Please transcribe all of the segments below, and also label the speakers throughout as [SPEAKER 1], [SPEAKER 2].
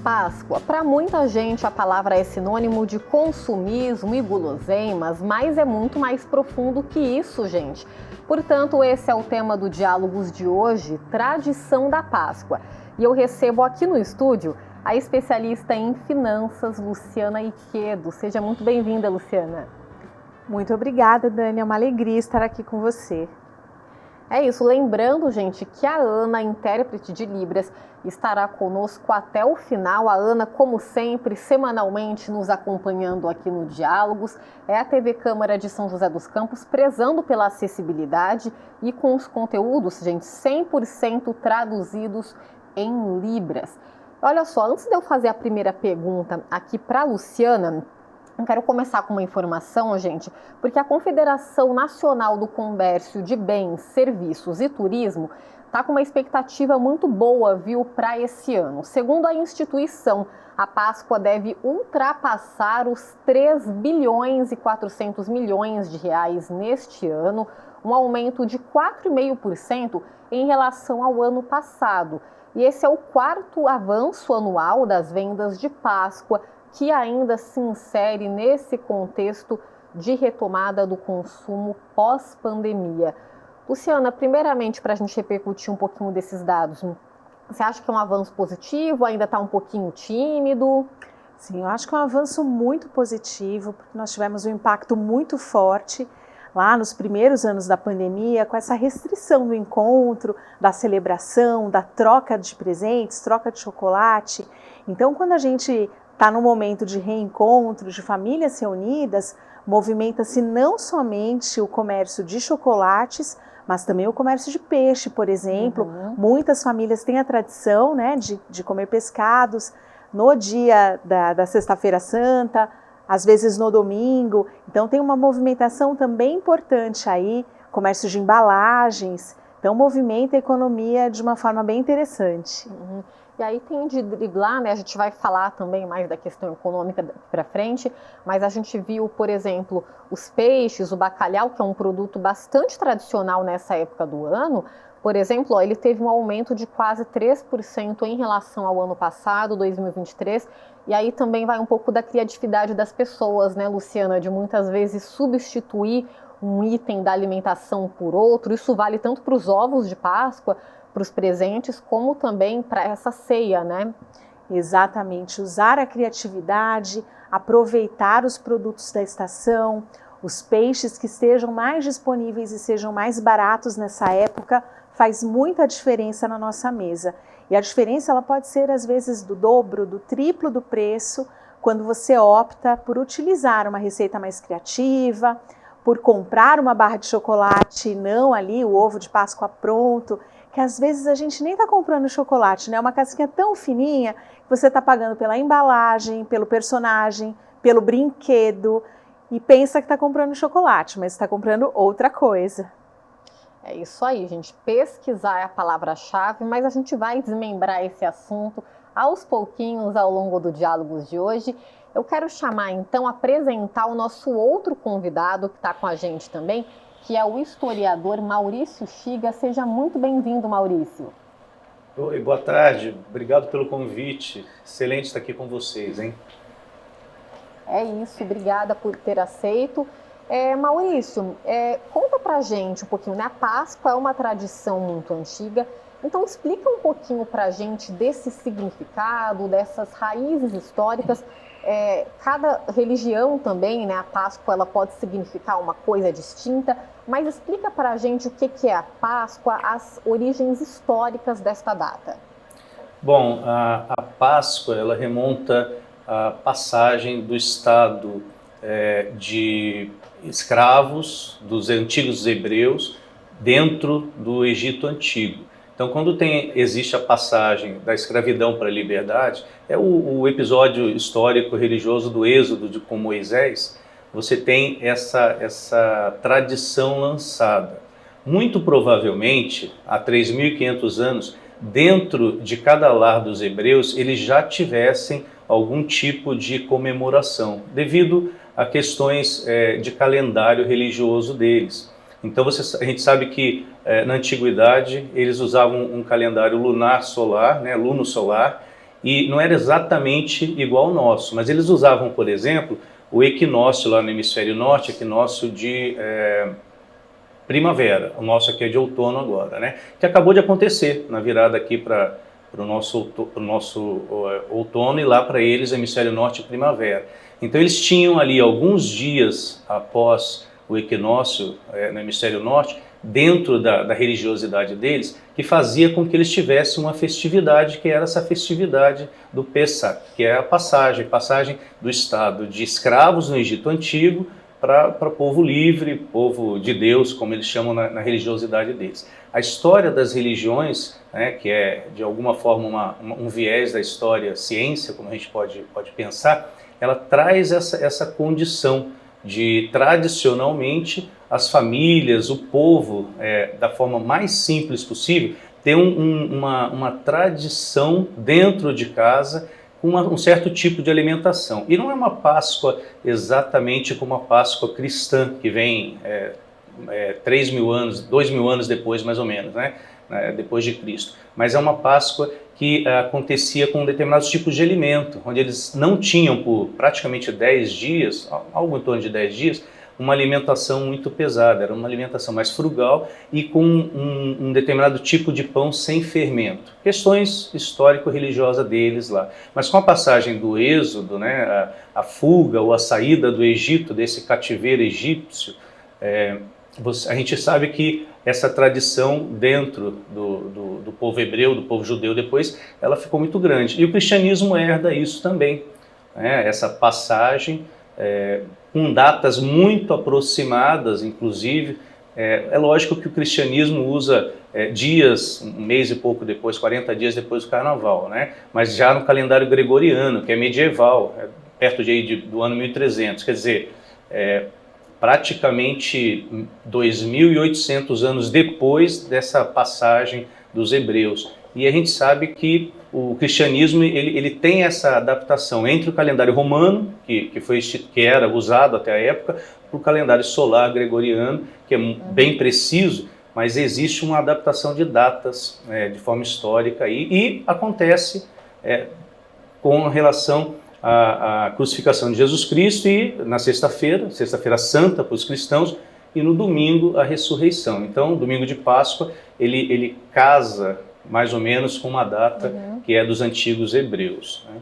[SPEAKER 1] Páscoa. Para muita gente, a palavra é sinônimo de consumismo e guloseimas, mas é muito mais profundo que isso, gente. Portanto, esse é o tema do Diálogos de hoje, Tradição da Páscoa. E eu recebo aqui no estúdio a especialista em finanças, Luciana Iquedo. Seja muito bem-vinda, Luciana.
[SPEAKER 2] Muito obrigada, Dani. É uma alegria estar aqui com você.
[SPEAKER 1] É isso, lembrando, gente, que a Ana, intérprete de Libras, estará conosco até o final. A Ana, como sempre, semanalmente nos acompanhando aqui no Diálogos. É a TV Câmara de São José dos Campos, prezando pela acessibilidade e com os conteúdos, gente, 100% traduzidos em Libras. Olha só, antes de eu fazer a primeira pergunta aqui para a Luciana, eu quero começar com uma informação, gente, porque a Confederação Nacional do Comércio de Bens, Serviços e Turismo está com uma expectativa muito boa, viu, para esse ano. Segundo a instituição, a Páscoa deve ultrapassar os 3 bilhões e 400 milhões de reais neste ano, um aumento de 4,5% em relação ao ano passado. E esse é o quarto avanço anual das vendas de Páscoa, que ainda se insere nesse contexto de retomada do consumo pós-pandemia. Luciana, primeiramente, para a gente repercutir um pouquinho desses dados, você acha que é um avanço positivo, ainda está um pouquinho tímido?
[SPEAKER 2] Sim, eu acho que é um avanço muito positivo, porque nós tivemos um impacto muito forte lá nos primeiros anos da pandemia, com essa restrição do encontro, da celebração, da troca de presentes, troca de chocolate. Então, quando a gente está no momento de reencontro, de famílias reunidas, movimenta-se não somente o comércio de chocolates, mas também o comércio de peixe, por exemplo. Muitas famílias têm a tradição, né, de comer pescados no dia da Sexta-feira Santa, às vezes no domingo. Então tem uma movimentação também importante aí, comércio de embalagens. Então movimenta a economia de uma forma bem interessante.
[SPEAKER 1] E aí tem de driblar, né? A gente vai falar também mais da questão econômica para frente, mas a gente viu, por exemplo, os peixes, o bacalhau, que é um produto bastante tradicional nessa época do ano. Por exemplo, ó, ele teve um aumento de quase 3% em relação ao ano passado, 2023, e aí também vai um pouco da criatividade das pessoas, né, Luciana, de muitas vezes substituir um item da alimentação por outro. Isso vale tanto para os ovos de Páscoa, para os presentes, como também para essa ceia, né?
[SPEAKER 2] Exatamente, usar a criatividade, aproveitar os produtos da estação, os peixes que estejam mais disponíveis e sejam mais baratos nessa época, faz muita diferença na nossa mesa. E a diferença ela pode ser às vezes do dobro, do triplo do preço, quando você opta por utilizar uma receita mais criativa, por comprar uma barra de chocolate e não ali o ovo de Páscoa pronto, que às vezes a gente nem está comprando chocolate, né? Uma casquinha tão fininha que você está pagando pela embalagem, pelo personagem, pelo brinquedo e pensa que está comprando chocolate, mas está comprando outra coisa.
[SPEAKER 1] É isso aí, gente. Pesquisar é a palavra-chave, mas a gente vai desmembrar esse assunto aos pouquinhos ao longo do Diálogos de hoje. Eu quero chamar, então, apresentar o nosso outro convidado que está com a gente também, que é o historiador Maurício Chiga. Seja muito bem-vindo, Maurício.
[SPEAKER 3] Oi, boa tarde. Obrigado pelo convite. Excelente estar aqui com vocês, hein?
[SPEAKER 1] É isso, obrigada por ter aceito. Maurício, conta pra gente um pouquinho, né? A Páscoa é uma tradição muito antiga, então explica um pouquinho pra gente desse significado, dessas raízes históricas. Cada religião também, né, a Páscoa ela pode significar uma coisa distinta, mas explica para a gente o que é a Páscoa, as origens históricas desta data.
[SPEAKER 3] Bom, a Páscoa ela remonta à passagem do estado de escravos dos antigos hebreus dentro do Egito Antigo. Então, quando existe a passagem da escravidão para a liberdade, é o episódio histórico religioso do Êxodo com Moisés, você tem essa tradição lançada. Muito provavelmente, há 3.500 anos, dentro de cada lar dos hebreus, eles já tivessem algum tipo de comemoração, devido a questões de calendário religioso deles. Então a gente sabe que na antiguidade eles usavam um calendário lunar solar, né, luno solar, e não era exatamente igual ao nosso, mas eles usavam, por exemplo, o equinócio lá no hemisfério norte, equinócio de primavera, o nosso aqui é de outono agora, né? Que acabou de acontecer na virada aqui para o nosso outono, e lá para eles hemisfério norte primavera. Então eles tinham ali alguns dias após o equinócio no hemisfério norte, dentro da religiosidade deles, que fazia com que eles tivessem uma festividade, que era essa festividade do Pessach, que é a passagem do estado de escravos no Egito Antigo para povo livre, povo de Deus, como eles chamam na religiosidade deles. A história das religiões, né, que é de alguma forma um viés da história ciência, como a gente pode pensar, ela traz essa condição de, tradicionalmente, as famílias, o povo, da forma mais simples possível, ter uma tradição dentro de casa, com um certo tipo de alimentação. E não é uma Páscoa exatamente como a Páscoa cristã, que vem 3.000 anos, 2.000 anos depois, mais ou menos, né? Depois de Cristo. Mas é uma Páscoa que acontecia com determinados tipos de alimento, onde eles não tinham por praticamente 10 dias, algo em torno de 10 dias, uma alimentação muito pesada, era uma alimentação mais frugal e com um determinado tipo de pão sem fermento. Questões histórico-religiosas deles lá. Mas com a passagem do Êxodo, né, a fuga ou a saída do Egito, desse cativeiro egípcio, a gente sabe que essa tradição dentro do povo hebreu, do povo judeu depois, ela ficou muito grande. E o cristianismo herda isso também, né, essa passagem, com datas muito aproximadas, inclusive. É lógico que o cristianismo usa dias, um mês e pouco depois, 40 dias depois do carnaval, né? Mas já no calendário gregoriano, que é medieval, perto do ano 1300, quer dizer, praticamente 2.800 anos depois dessa passagem dos hebreus. E a gente sabe que o cristianismo ele tem essa adaptação entre o calendário romano, que era usado até a época, para o calendário solar gregoriano, que é bem preciso, mas existe uma adaptação de datas de forma histórica e acontece com relação à crucificação de Jesus Cristo, e na sexta-feira santa para os cristãos, e no domingo a ressurreição. Então, o domingo de Páscoa, ele casa mais ou menos com uma data que é dos antigos hebreus, né?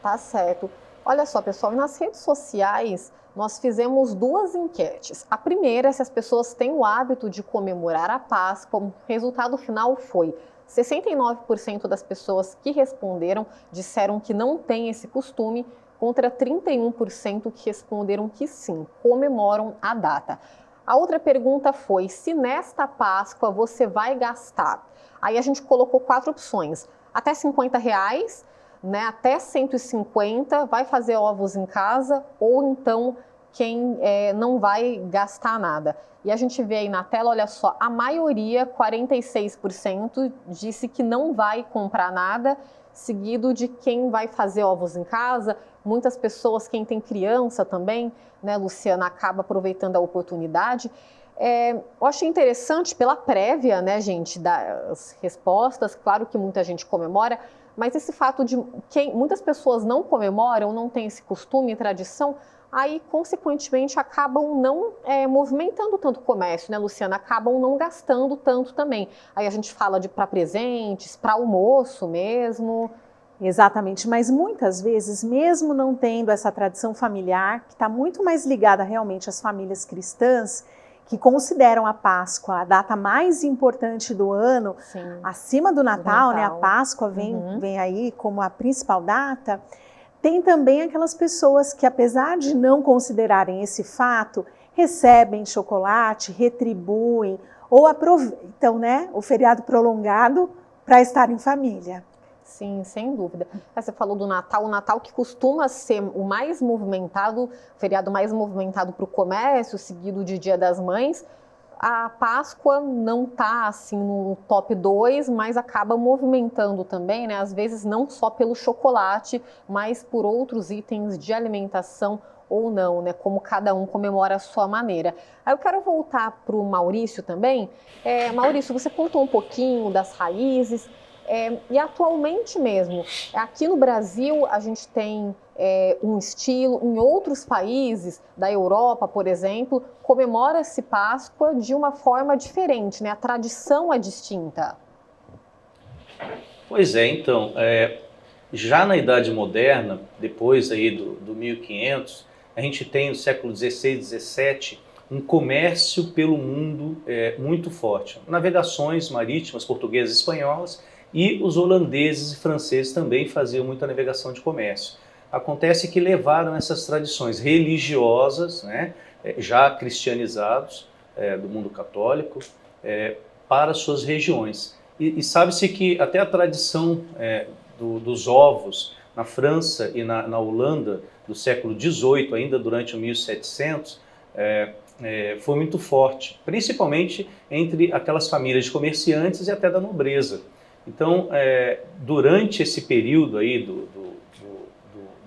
[SPEAKER 1] Tá certo. Olha só, pessoal, nas redes sociais nós fizemos 2 enquetes. A primeira é se as pessoas têm o hábito de comemorar a Páscoa. O resultado final foi 69% das pessoas que responderam disseram que não tem esse costume, contra 31% que responderam que sim, comemoram a data. A outra pergunta foi se nesta Páscoa você vai gastar. Aí a gente colocou 4 opções: até R$50, né, até 150, vai fazer ovos em casa, ou então quem não vai gastar nada. E a gente vê aí na tela, olha só, a maioria, 46%, disse que não vai comprar nada, seguido de quem vai fazer ovos em casa. Muitas pessoas, quem tem criança também, né, Luciana, acaba aproveitando a oportunidade. Eu achei interessante pela prévia, né, gente, das respostas. Claro que muita gente comemora, mas esse fato de muitas pessoas não comemoram, não têm esse costume e tradição, aí, consequentemente, acabam não movimentando tanto o comércio, né, Luciana? Acabam não gastando tanto também. Aí a gente fala para presentes, para almoço mesmo.
[SPEAKER 2] Exatamente, mas muitas vezes, mesmo não tendo essa tradição familiar, que está muito mais ligada realmente às famílias cristãs, que consideram a Páscoa a data mais importante do ano, sim, acima do Natal, né? A Páscoa vem aí como a principal data. Tem também aquelas pessoas que, apesar de não considerarem esse fato, recebem chocolate, retribuem ou aproveitam, né, o feriado prolongado para estar em família.
[SPEAKER 1] Sim, sem dúvida. Você falou do Natal, o Natal que costuma ser o mais movimentado, o feriado mais movimentado para o comércio, seguido de Dia das Mães. A Páscoa não está assim no top 2, mas acaba movimentando também, né? Às vezes não só pelo chocolate, mas por outros itens de alimentação ou não, né? Como cada um comemora a sua maneira. Aí eu quero voltar para o Maurício também. Maurício, você contou um pouquinho das raízes. E atualmente mesmo, aqui no Brasil a gente tem um estilo, em outros países da Europa, por exemplo, comemora-se Páscoa de uma forma diferente, né? A tradição é distinta.
[SPEAKER 3] Pois é, então, já na Idade Moderna, depois aí do 1500, a gente tem no século XVI e XVII um comércio pelo mundo muito forte. Navegações marítimas portuguesas e espanholas, e os holandeses e franceses também faziam muita navegação de comércio. Acontece que levaram essas tradições religiosas, né, já cristianizados, do mundo católico, para suas regiões. E sabe-se que até a tradição dos ovos na França e na Holanda do século XVIII, ainda durante o 1700, foi muito forte, principalmente entre aquelas famílias de comerciantes e até da nobreza. Então, durante esse período aí do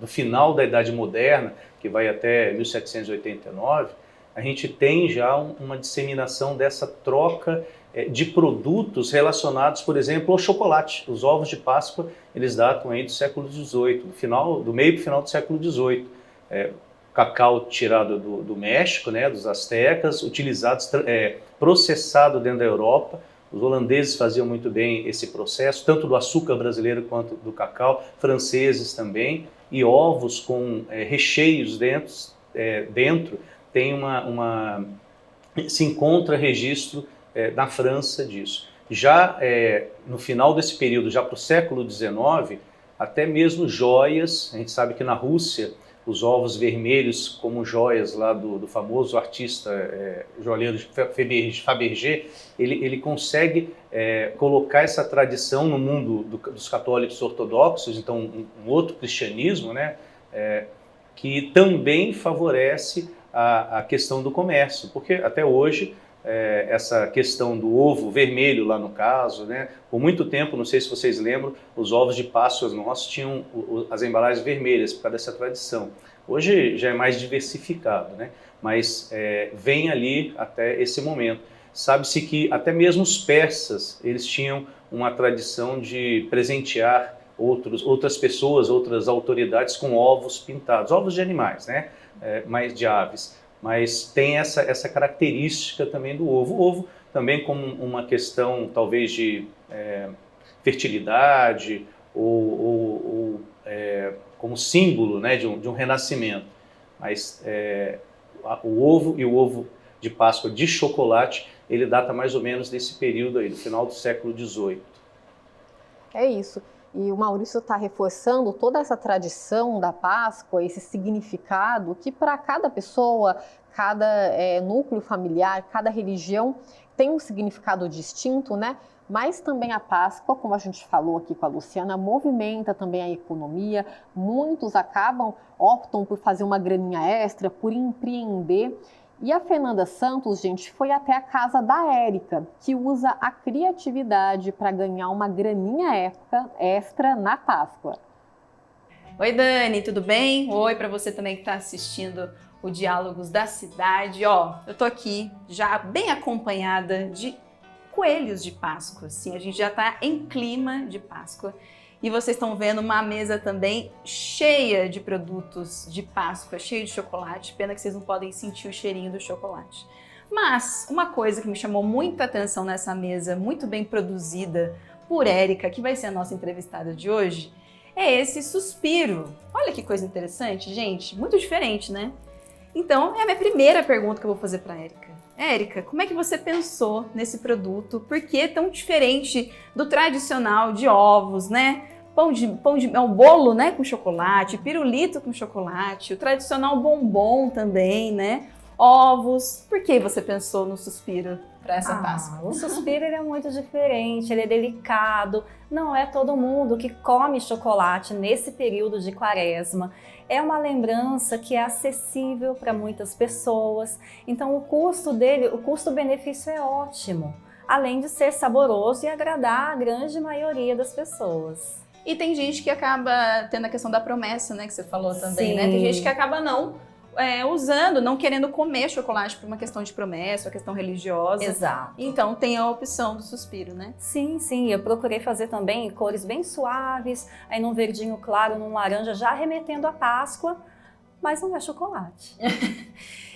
[SPEAKER 3] final da Idade Moderna, que vai até 1789, a gente tem já uma disseminação dessa troca de produtos relacionados, por exemplo, ao chocolate. Os ovos de Páscoa, eles datam aí do século XVIII, do meio para o final do século XVIII. Cacau tirado do México, né, dos astecas, processado dentro da Europa. Os holandeses faziam muito bem esse processo, tanto do açúcar brasileiro quanto do cacau, franceses também, e ovos com recheios dentro tem se encontra registro na França disso. Já no final desse período, já para o século XIX, até mesmo joias, a gente sabe que na Rússia, os ovos vermelhos como joias lá do famoso artista joalheiro Fabergé, ele consegue colocar essa tradição no mundo dos católicos ortodoxos, então um outro cristianismo, né, que também favorece a questão do comércio, porque até hoje essa questão do ovo vermelho lá no caso, né, por muito tempo, não sei se vocês lembram, os ovos de Páscoa nossos tinham as embalagens vermelhas por causa dessa tradição. Hoje já é mais diversificado, né, mas vem ali até esse momento. Sabe-se que até mesmo os persas, eles tinham uma tradição de presentear outras pessoas, outras autoridades com ovos pintados, ovos de animais, né, mais de aves. Mas tem essa característica também do ovo. O ovo também como uma questão talvez de fertilidade ou como símbolo, né, de um renascimento. Mas o ovo de Páscoa de chocolate, ele data mais ou menos desse período aí, do final do século XVIII.
[SPEAKER 1] É isso. E o Maurício está reforçando toda essa tradição da Páscoa, esse significado que para cada pessoa, cada núcleo familiar, cada religião tem um significado distinto, né? Mas também a Páscoa, como a gente falou aqui com a Luciana, movimenta também a economia. Muitos optam por fazer uma graninha extra, por empreender. E a Fernanda Santos, gente, foi até a casa da Érica, que usa a criatividade para ganhar uma graninha extra na Páscoa.
[SPEAKER 4] Oi, Dani, tudo bem? Oi para você também que está assistindo o Diálogos da Cidade. Eu tô aqui já bem acompanhada de coelhos de Páscoa, assim, a gente já está em clima de Páscoa. E vocês estão vendo uma mesa também cheia de produtos de Páscoa, cheia de chocolate. Pena que vocês não podem sentir o cheirinho do chocolate. Mas uma coisa que me chamou muita atenção nessa mesa, muito bem produzida por Érica, que vai ser a nossa entrevistada de hoje, é esse suspiro. Olha que coisa interessante, gente. Muito diferente, né? Então, é a minha primeira pergunta que eu vou fazer para a Érica. Érica, como é que você pensou nesse produto? Por que é tão diferente do tradicional de ovos, né? Um bolo, né, com chocolate, pirulito com chocolate, o tradicional bombom também, né? Ovos. Por que você pensou no suspiro para essa Páscoa?
[SPEAKER 5] O suspiro ele é muito diferente, ele é delicado. Não é todo mundo que come chocolate nesse período de quaresma. É uma lembrança que é acessível para muitas pessoas. Então o custo-benefício é ótimo, além de ser saboroso e agradar a grande maioria das pessoas.
[SPEAKER 4] E tem gente que acaba tendo a questão da promessa, né, que você falou também,
[SPEAKER 5] Sim.
[SPEAKER 4] né? Tem gente que acaba não usando, não querendo comer chocolate por uma questão de promessa, uma questão religiosa.
[SPEAKER 5] Exato.
[SPEAKER 4] Então tem a opção do suspiro, né?
[SPEAKER 5] Sim, sim, eu procurei fazer também cores bem suaves, aí num verdinho claro, num laranja, já remetendo à Páscoa, mas não é chocolate.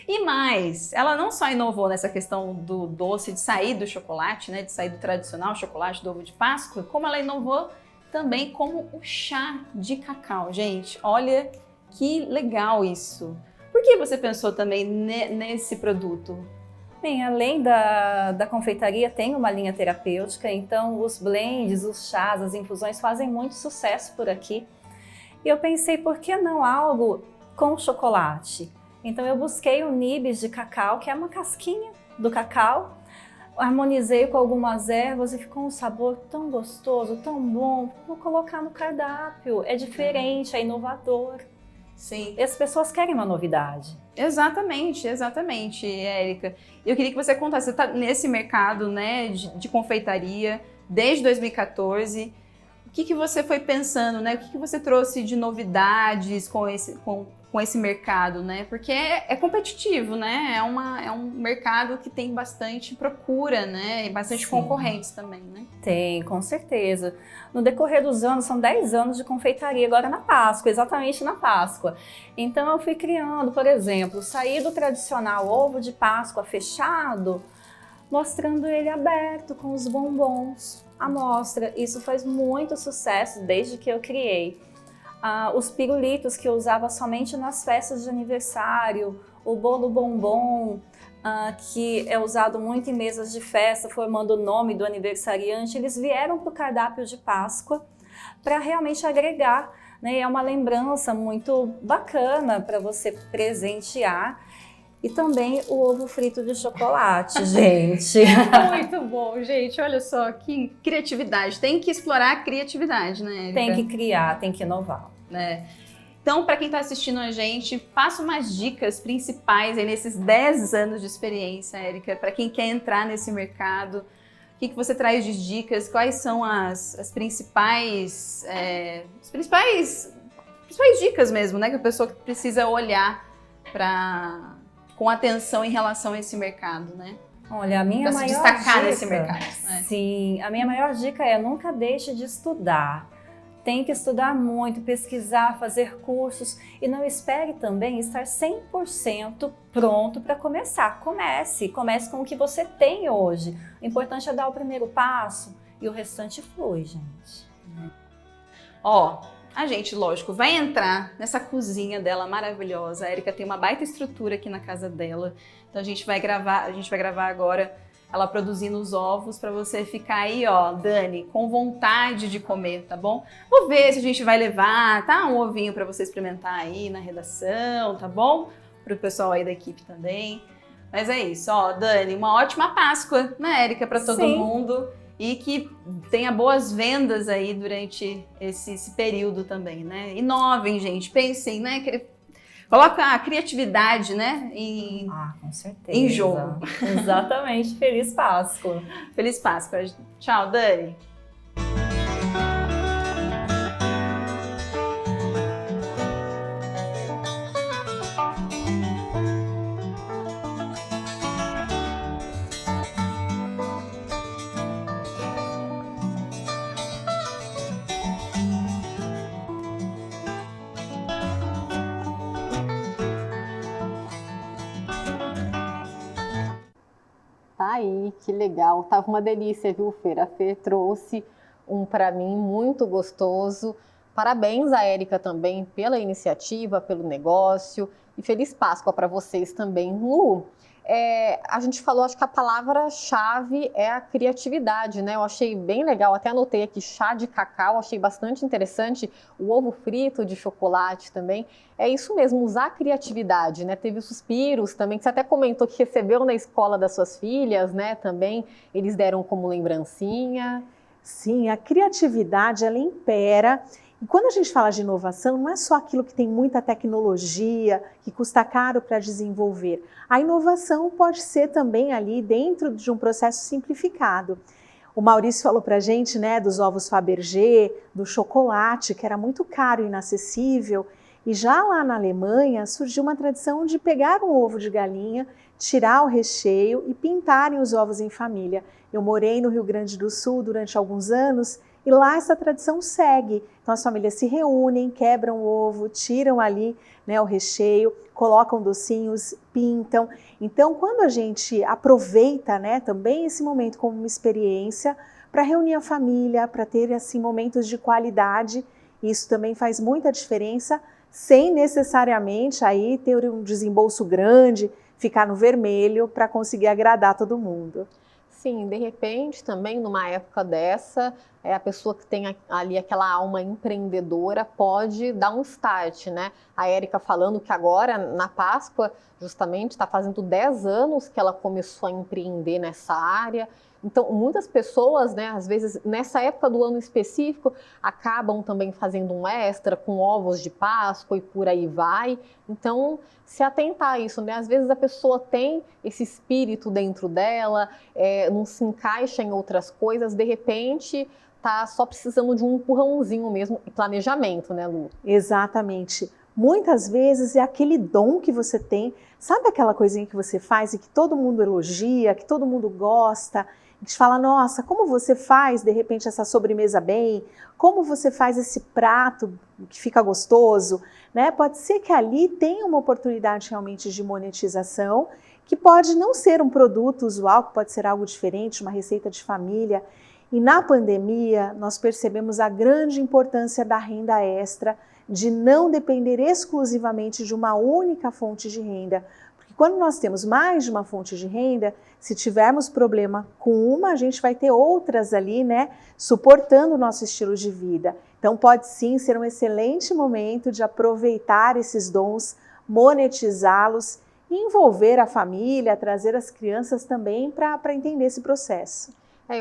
[SPEAKER 4] E mais, ela não só inovou nessa questão do doce, de sair do chocolate, né, de sair do tradicional chocolate do ovo de Páscoa, como ela inovou também como o chá de cacau. Gente, olha que legal isso. Por que você pensou também nesse produto?
[SPEAKER 5] Bem, além da confeitaria, tem uma linha terapêutica, então os blends, os chás, as infusões fazem muito sucesso por aqui. E eu pensei, por que não algo com chocolate? Então eu busquei o nibs de cacau, que é uma casquinha do cacau, harmonizei com algumas ervas e ficou um sabor tão gostoso, tão bom. Vou colocar no cardápio, é diferente, é inovador.
[SPEAKER 4] Sim.
[SPEAKER 5] E as pessoas querem uma novidade.
[SPEAKER 4] Exatamente, exatamente, Érica. Eu queria que você contasse, você está nesse mercado, né, de confeitaria desde 2014. O que você foi pensando, né? O que você trouxe de novidades com esse mercado, né? Porque é competitivo, né? É um mercado que tem bastante procura, né? E bastante
[SPEAKER 5] Sim.
[SPEAKER 4] concorrentes também, né?
[SPEAKER 5] Tem, com certeza. No decorrer dos anos, são 10 anos de confeitaria, agora na Páscoa, exatamente na Páscoa. Então eu fui criando, por exemplo, saí do tradicional ovo de Páscoa fechado, mostrando ele aberto com os bombons à mostra. Isso faz muito sucesso desde que eu criei. Os pirulitos que eu usava somente nas festas de aniversário, o bolo bombom, que é usado muito em mesas de festa, formando o nome do aniversariante, eles vieram para o cardápio de Páscoa para realmente agregar, né? É uma lembrança muito bacana para você presentear. E também o ovo frito de chocolate, gente.
[SPEAKER 4] Muito bom, gente. Olha só que criatividade. Tem que explorar a criatividade, né, Érica?
[SPEAKER 5] Tem que criar, tem que inovar.
[SPEAKER 4] Né? Então, para quem está assistindo a gente, passa umas dicas principais aí nesses 10 anos de experiência, Érica, para quem quer entrar nesse mercado. O que você traz de dicas? Quais são as principais dicas mesmo, né, que a pessoa precisa olhar com atenção em relação a esse mercado, né?
[SPEAKER 5] Olha, a minha maior
[SPEAKER 4] destacar
[SPEAKER 5] dica,
[SPEAKER 4] nesse mercado. Né?
[SPEAKER 5] Sim, a minha maior dica é nunca deixe de estudar. Tem que estudar muito, pesquisar, fazer cursos e não espere também estar 100% pronto para começar. Comece com o que você tem hoje. O importante é dar o primeiro passo e o restante flui, gente.
[SPEAKER 4] A gente, lógico, vai entrar nessa cozinha dela maravilhosa. A Érica tem uma baita estrutura aqui na casa dela. Então a gente vai gravar agora ela produzindo os ovos para você ficar aí, ó, Dani, com vontade de comer, tá bom? Vou ver se a gente vai levar, tá? Um ovinho para você experimentar aí na redação, tá bom? Pro pessoal aí da equipe também. Mas é isso, ó, Dani, uma ótima Páscoa, né, Érica, para todo mundo. E que tenha boas vendas aí durante esse período também, né? Inovem, gente, pensem, né? Coloca a criatividade, né?
[SPEAKER 5] Com certeza.
[SPEAKER 4] Em jogo.
[SPEAKER 5] Exatamente. Feliz Páscoa.
[SPEAKER 4] Feliz Páscoa. Tchau, Dani.
[SPEAKER 1] Tá aí, que legal. Tava uma delícia, viu, Fer? A Fer trouxe um para mim muito gostoso. Parabéns a Érica também pela iniciativa, pelo negócio. E feliz Páscoa para vocês também. Lu, a gente falou, acho que a palavra-chave é a criatividade, né? Eu achei bem legal, até anotei aqui chá de cacau, achei bastante interessante. O ovo frito de chocolate também. É isso mesmo, usar a criatividade, né? Teve os suspiros também, que você até comentou que recebeu na escola das suas filhas, né? Também eles deram como lembrancinha.
[SPEAKER 2] Sim, a criatividade, ela impera. E quando a gente fala de inovação, não é só aquilo que tem muita tecnologia, que custa caro para desenvolver. A inovação pode ser também ali dentro de um processo simplificado. O Maurício falou para a gente, né, dos ovos Fabergé, do chocolate, que era muito caro e inacessível. E já lá na Alemanha surgiu uma tradição de pegar um ovo de galinha, tirar o recheio e pintarem os ovos em família. Eu morei no Rio Grande do Sul durante alguns anos e lá essa tradição segue. Então as famílias se reúnem, quebram o ovo, tiram ali, né, o recheio, colocam docinhos, pintam. Então quando a gente aproveita, né, também esse momento como uma experiência para reunir a família, para ter assim momentos de qualidade, isso também faz muita diferença, sem necessariamente aí ter um desembolso grande, ficar no vermelho para conseguir agradar todo mundo.
[SPEAKER 1] Sim, de repente também numa época dessa, a pessoa que tem ali aquela alma empreendedora pode dar um start, né? A Érica falando que agora, na Páscoa, justamente está fazendo 10 anos que ela começou a empreender nessa área. Então, muitas pessoas, né, às vezes, nessa época do ano específico, acabam também fazendo um extra com ovos de Páscoa e por aí vai. Então, se atentar a isso, né? Às vezes a pessoa tem esse espírito dentro dela, não se encaixa em outras coisas, de repente tá só precisando de um empurrãozinho mesmo e planejamento, né, Lu?
[SPEAKER 2] Exatamente. Muitas vezes é aquele dom que você tem, sabe aquela coisinha que você faz e que todo mundo elogia, que todo mundo gosta, e que te fala, nossa, como você faz de repente essa sobremesa bem, como você faz esse prato que fica gostoso, né? Pode ser que ali tenha uma oportunidade realmente de monetização, que pode não ser um produto usual, que pode ser algo diferente, uma receita de família. E na pandemia, nós percebemos a grande importância da renda extra, de não depender exclusivamente de uma única fonte de renda. Porque quando nós temos mais de uma fonte de renda, se tivermos problema com uma, a gente vai ter outras ali, né, suportando o nosso estilo de vida. Então pode sim ser um excelente momento de aproveitar esses dons, monetizá-los, envolver a família, trazer as crianças também para entender esse processo.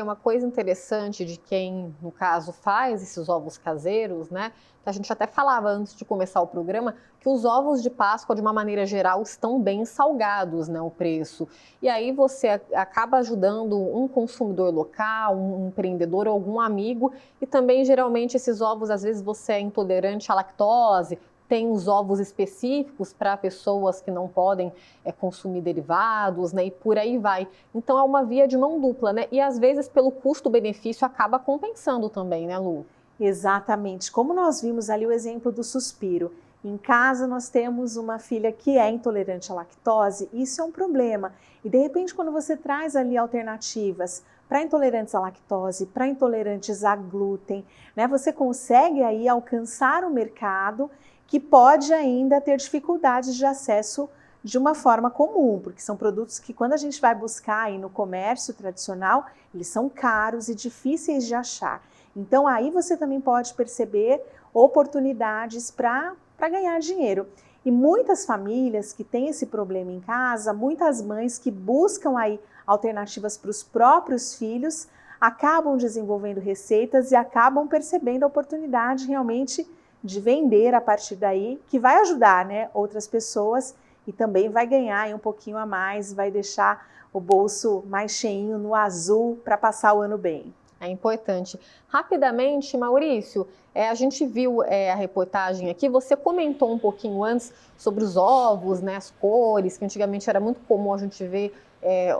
[SPEAKER 1] Uma coisa interessante de quem, no caso, faz esses ovos caseiros, né? Que a gente até falava antes de começar o programa, que os ovos de Páscoa, de uma maneira geral, estão bem salgados, né? O preço. E aí você acaba ajudando um consumidor local, um empreendedor ou algum amigo. E também, geralmente, esses ovos, às vezes você é intolerante à lactose, tem os ovos específicos para pessoas que não podem consumir derivados, né? E por aí vai. Então é uma via de mão dupla, né? E às vezes pelo custo-benefício acaba compensando também, né, Lu?
[SPEAKER 2] Exatamente. Como nós vimos ali o exemplo do suspiro. Em casa nós temos uma filha que é intolerante à lactose, isso é um problema. E de repente quando você traz ali alternativas para intolerantes à lactose, para intolerantes a glúten, né? Você consegue aí alcançar o mercado que pode ainda ter dificuldades de acesso de uma forma comum, porque são produtos que quando a gente vai buscar aí no comércio tradicional, eles são caros e difíceis de achar. Então aí você também pode perceber oportunidades para ganhar dinheiro. E muitas famílias que têm esse problema em casa, muitas mães que buscam aí alternativas para os próprios filhos, acabam desenvolvendo receitas e acabam percebendo a oportunidade realmente de vender a partir daí, que vai ajudar, né, outras pessoas e também vai ganhar aí um pouquinho a mais, vai deixar o bolso mais cheinho no azul para passar o ano bem.
[SPEAKER 1] É importante. Rapidamente, Maurício, a gente viu a reportagem aqui, você comentou um pouquinho antes sobre os ovos, né, as cores, que antigamente era muito comum a gente ver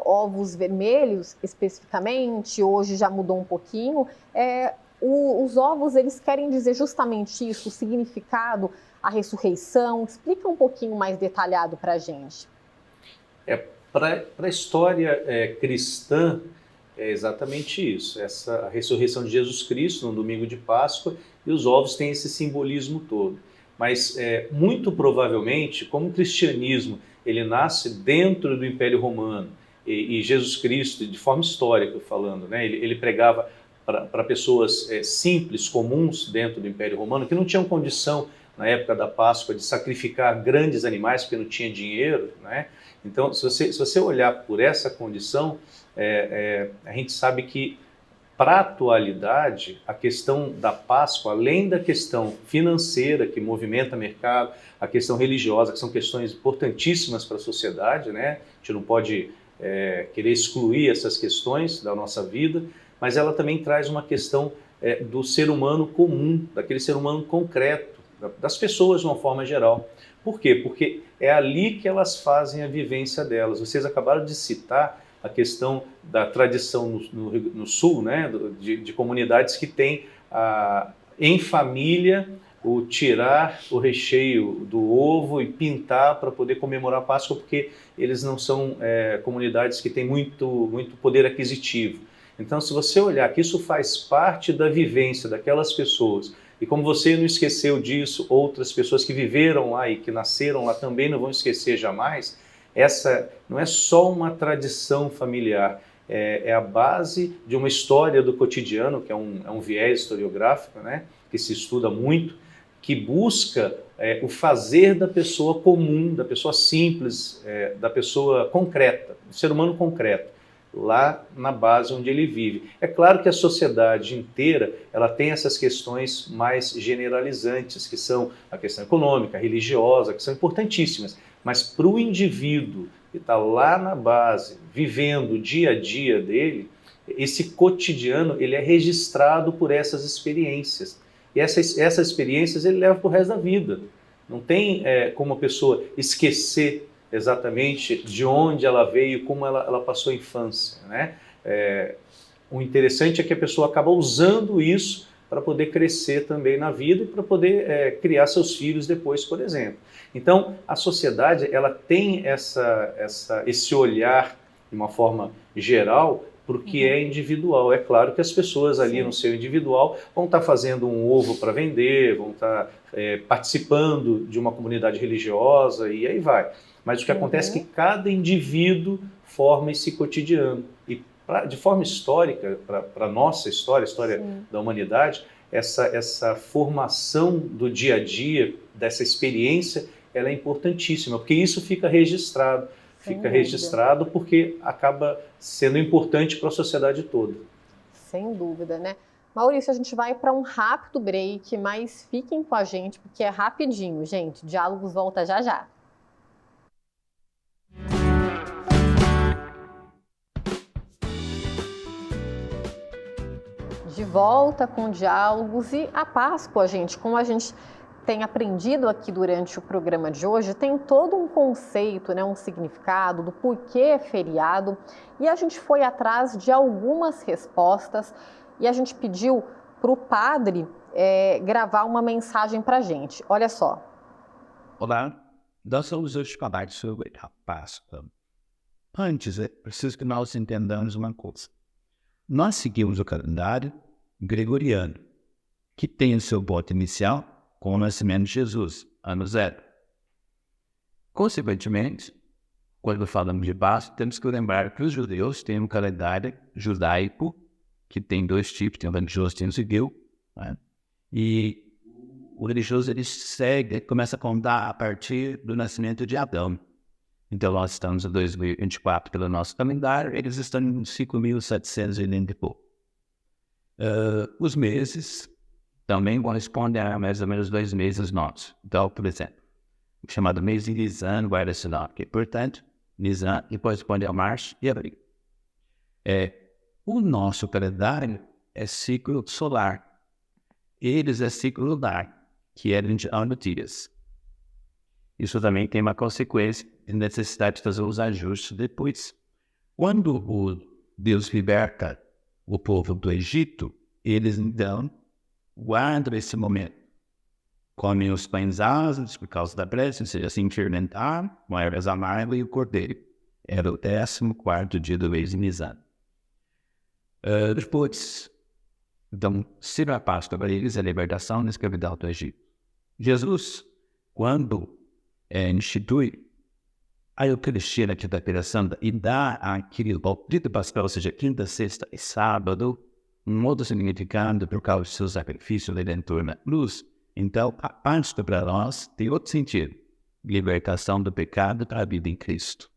[SPEAKER 1] ovos vermelhos especificamente, hoje já mudou um pouquinho. Os ovos, eles querem dizer justamente isso, o significado, a ressurreição. Explica um pouquinho mais detalhado para a gente.
[SPEAKER 3] Para a história cristã, é exatamente isso. A ressurreição de Jesus Cristo no domingo de Páscoa, e os ovos têm esse simbolismo todo. Mas, muito provavelmente, como o cristianismo ele nasce dentro do Império Romano, e Jesus Cristo, de forma histórica falando, né, ele pregava para pessoas simples, comuns dentro do Império Romano, que não tinham condição, na época da Páscoa, de sacrificar grandes animais, porque não tinha dinheiro, né? Então, se você olhar por essa condição, a gente sabe que, para a atualidade, a questão da Páscoa, além da questão financeira, que movimenta o mercado, a questão religiosa, que são questões importantíssimas para a sociedade, né? A gente não pode querer excluir essas questões da nossa vida, mas ela também traz uma questão do ser humano comum, daquele ser humano concreto, das pessoas de uma forma geral. Por quê? Porque é ali que elas fazem a vivência delas. Vocês acabaram de citar a questão da tradição no Sul, né, de comunidades que têm em família o tirar o recheio do ovo e pintar para poder comemorar a Páscoa, porque eles não são comunidades que têm muito poder aquisitivo. Então, se você olhar que isso faz parte da vivência daquelas pessoas, e como você não esqueceu disso, outras pessoas que viveram lá e que nasceram lá também não vão esquecer jamais, essa não é só uma tradição familiar, é a base de uma história do cotidiano, que é um viés historiográfico, né, que se estuda muito, que busca o fazer da pessoa comum, da pessoa simples, da pessoa concreta, do ser humano concreto, lá na base onde ele vive. É claro que a sociedade inteira ela tem essas questões mais generalizantes, que são a questão econômica, religiosa, que são importantíssimas, mas para o indivíduo que está lá na base, vivendo o dia a dia dele, esse cotidiano ele é registrado por essas experiências. E essas experiências ele leva para o resto da vida. Não tem como a pessoa esquecer exatamente de onde ela veio, como ela passou a infância, né? O interessante é que a pessoa acaba usando isso para poder crescer também na vida e para poder criar seus filhos depois, por exemplo. Então, a sociedade ela tem esse olhar de uma forma geral para o que é individual. É claro que as pessoas ali no seu individual vão estar fazendo um ovo para vender, vão estar participando de uma comunidade religiosa e aí vai. Mas o que acontece é que cada indivíduo forma esse cotidiano. E de forma histórica, para a nossa história, a história da humanidade, essa formação do dia a dia, dessa experiência, ela é importantíssima, porque isso fica registrado. Fica registrado porque acaba sendo importante para a sociedade toda.
[SPEAKER 1] Sem dúvida, né? Maurício, a gente vai para um rápido break, mas fiquem com a gente, porque é rapidinho, gente. Diálogos volta já já. De volta com Diálogos e a Páscoa, gente, como a gente tem aprendido aqui durante o programa de hoje, tem todo um conceito, né, um significado do porquê é feriado, e a gente foi atrás de algumas respostas e a gente pediu para o padre gravar uma mensagem para a gente. Olha só.
[SPEAKER 6] Olá, nós vamos hoje falar sobre a Páscoa. Antes, é preciso que nós entendamos uma coisa. Nós seguimos o calendário gregoriano, que tem o seu ponto inicial com o nascimento de Jesus, ano zero. Consequentemente, quando falamos de Páscoa, temos que lembrar que os judeus têm um calendário judaico, que tem dois tipos, tem o religioso e tem o civil, né? E o religioso ele começa a contar a partir do nascimento de Adão. Então nós estamos em 2024 pelo nosso calendário, eles estão em 5.780 e pouco. Os meses também correspondem a mais ou menos 2 meses nossos. Então, por exemplo, o chamado mês de Nisan vai assinar, que portanto, Nisan corresponde a março e abril. O nosso calendário é ciclo solar. Eles é ciclo lunar, que é 21 dias. Isso também tem uma consequência de necessidade de fazer os ajustes depois. Quando o Deus liberta o povo do Egito, eles então guardam esse momento. Comem os pães asos por causa da pressa, ou seja, assim fermentaram, com ervas amargas e o cordeiro. Era o 14º dia do mês de Nisan. Depois, então, se a Páscoa para eles é a libertação da escravidão do Egito. Jesus, quando institui a Eucaristia na quinta-feira santa e dá aquele dito pascal, ou seja, quinta, sexta e sábado, um outro significado por causa do seu sacrifício redentor na cruz, então a Páscoa para nós tem outro sentido, libertação do pecado para a vida em Cristo.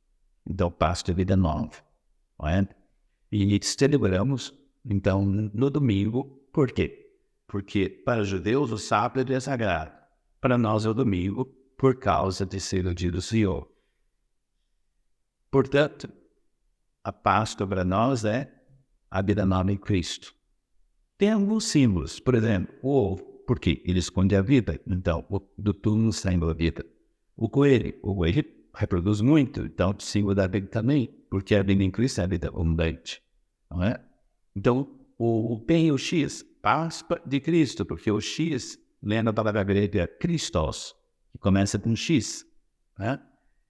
[SPEAKER 6] Então, Páscoa é vida nova, não é? E celebramos, então, no domingo, por quê? Porque para os judeus o sábado é sagrado, para nós é o domingo, por causa de ser o dia do Senhor. Portanto, a Páscoa para nós é a vida nova em Cristo. Tem alguns símbolos, por exemplo, o ovo. por quê? Ele esconde a vida. Então, do túmulo sai a vida. O coelho reproduz muito, então o símbolo da vida também, porque a vida em Cristo é a vida abundante. Não é? Então, o P e o X, Páscoa de Cristo, porque o X lembra a palavra grega Christos, que começa com X. Né?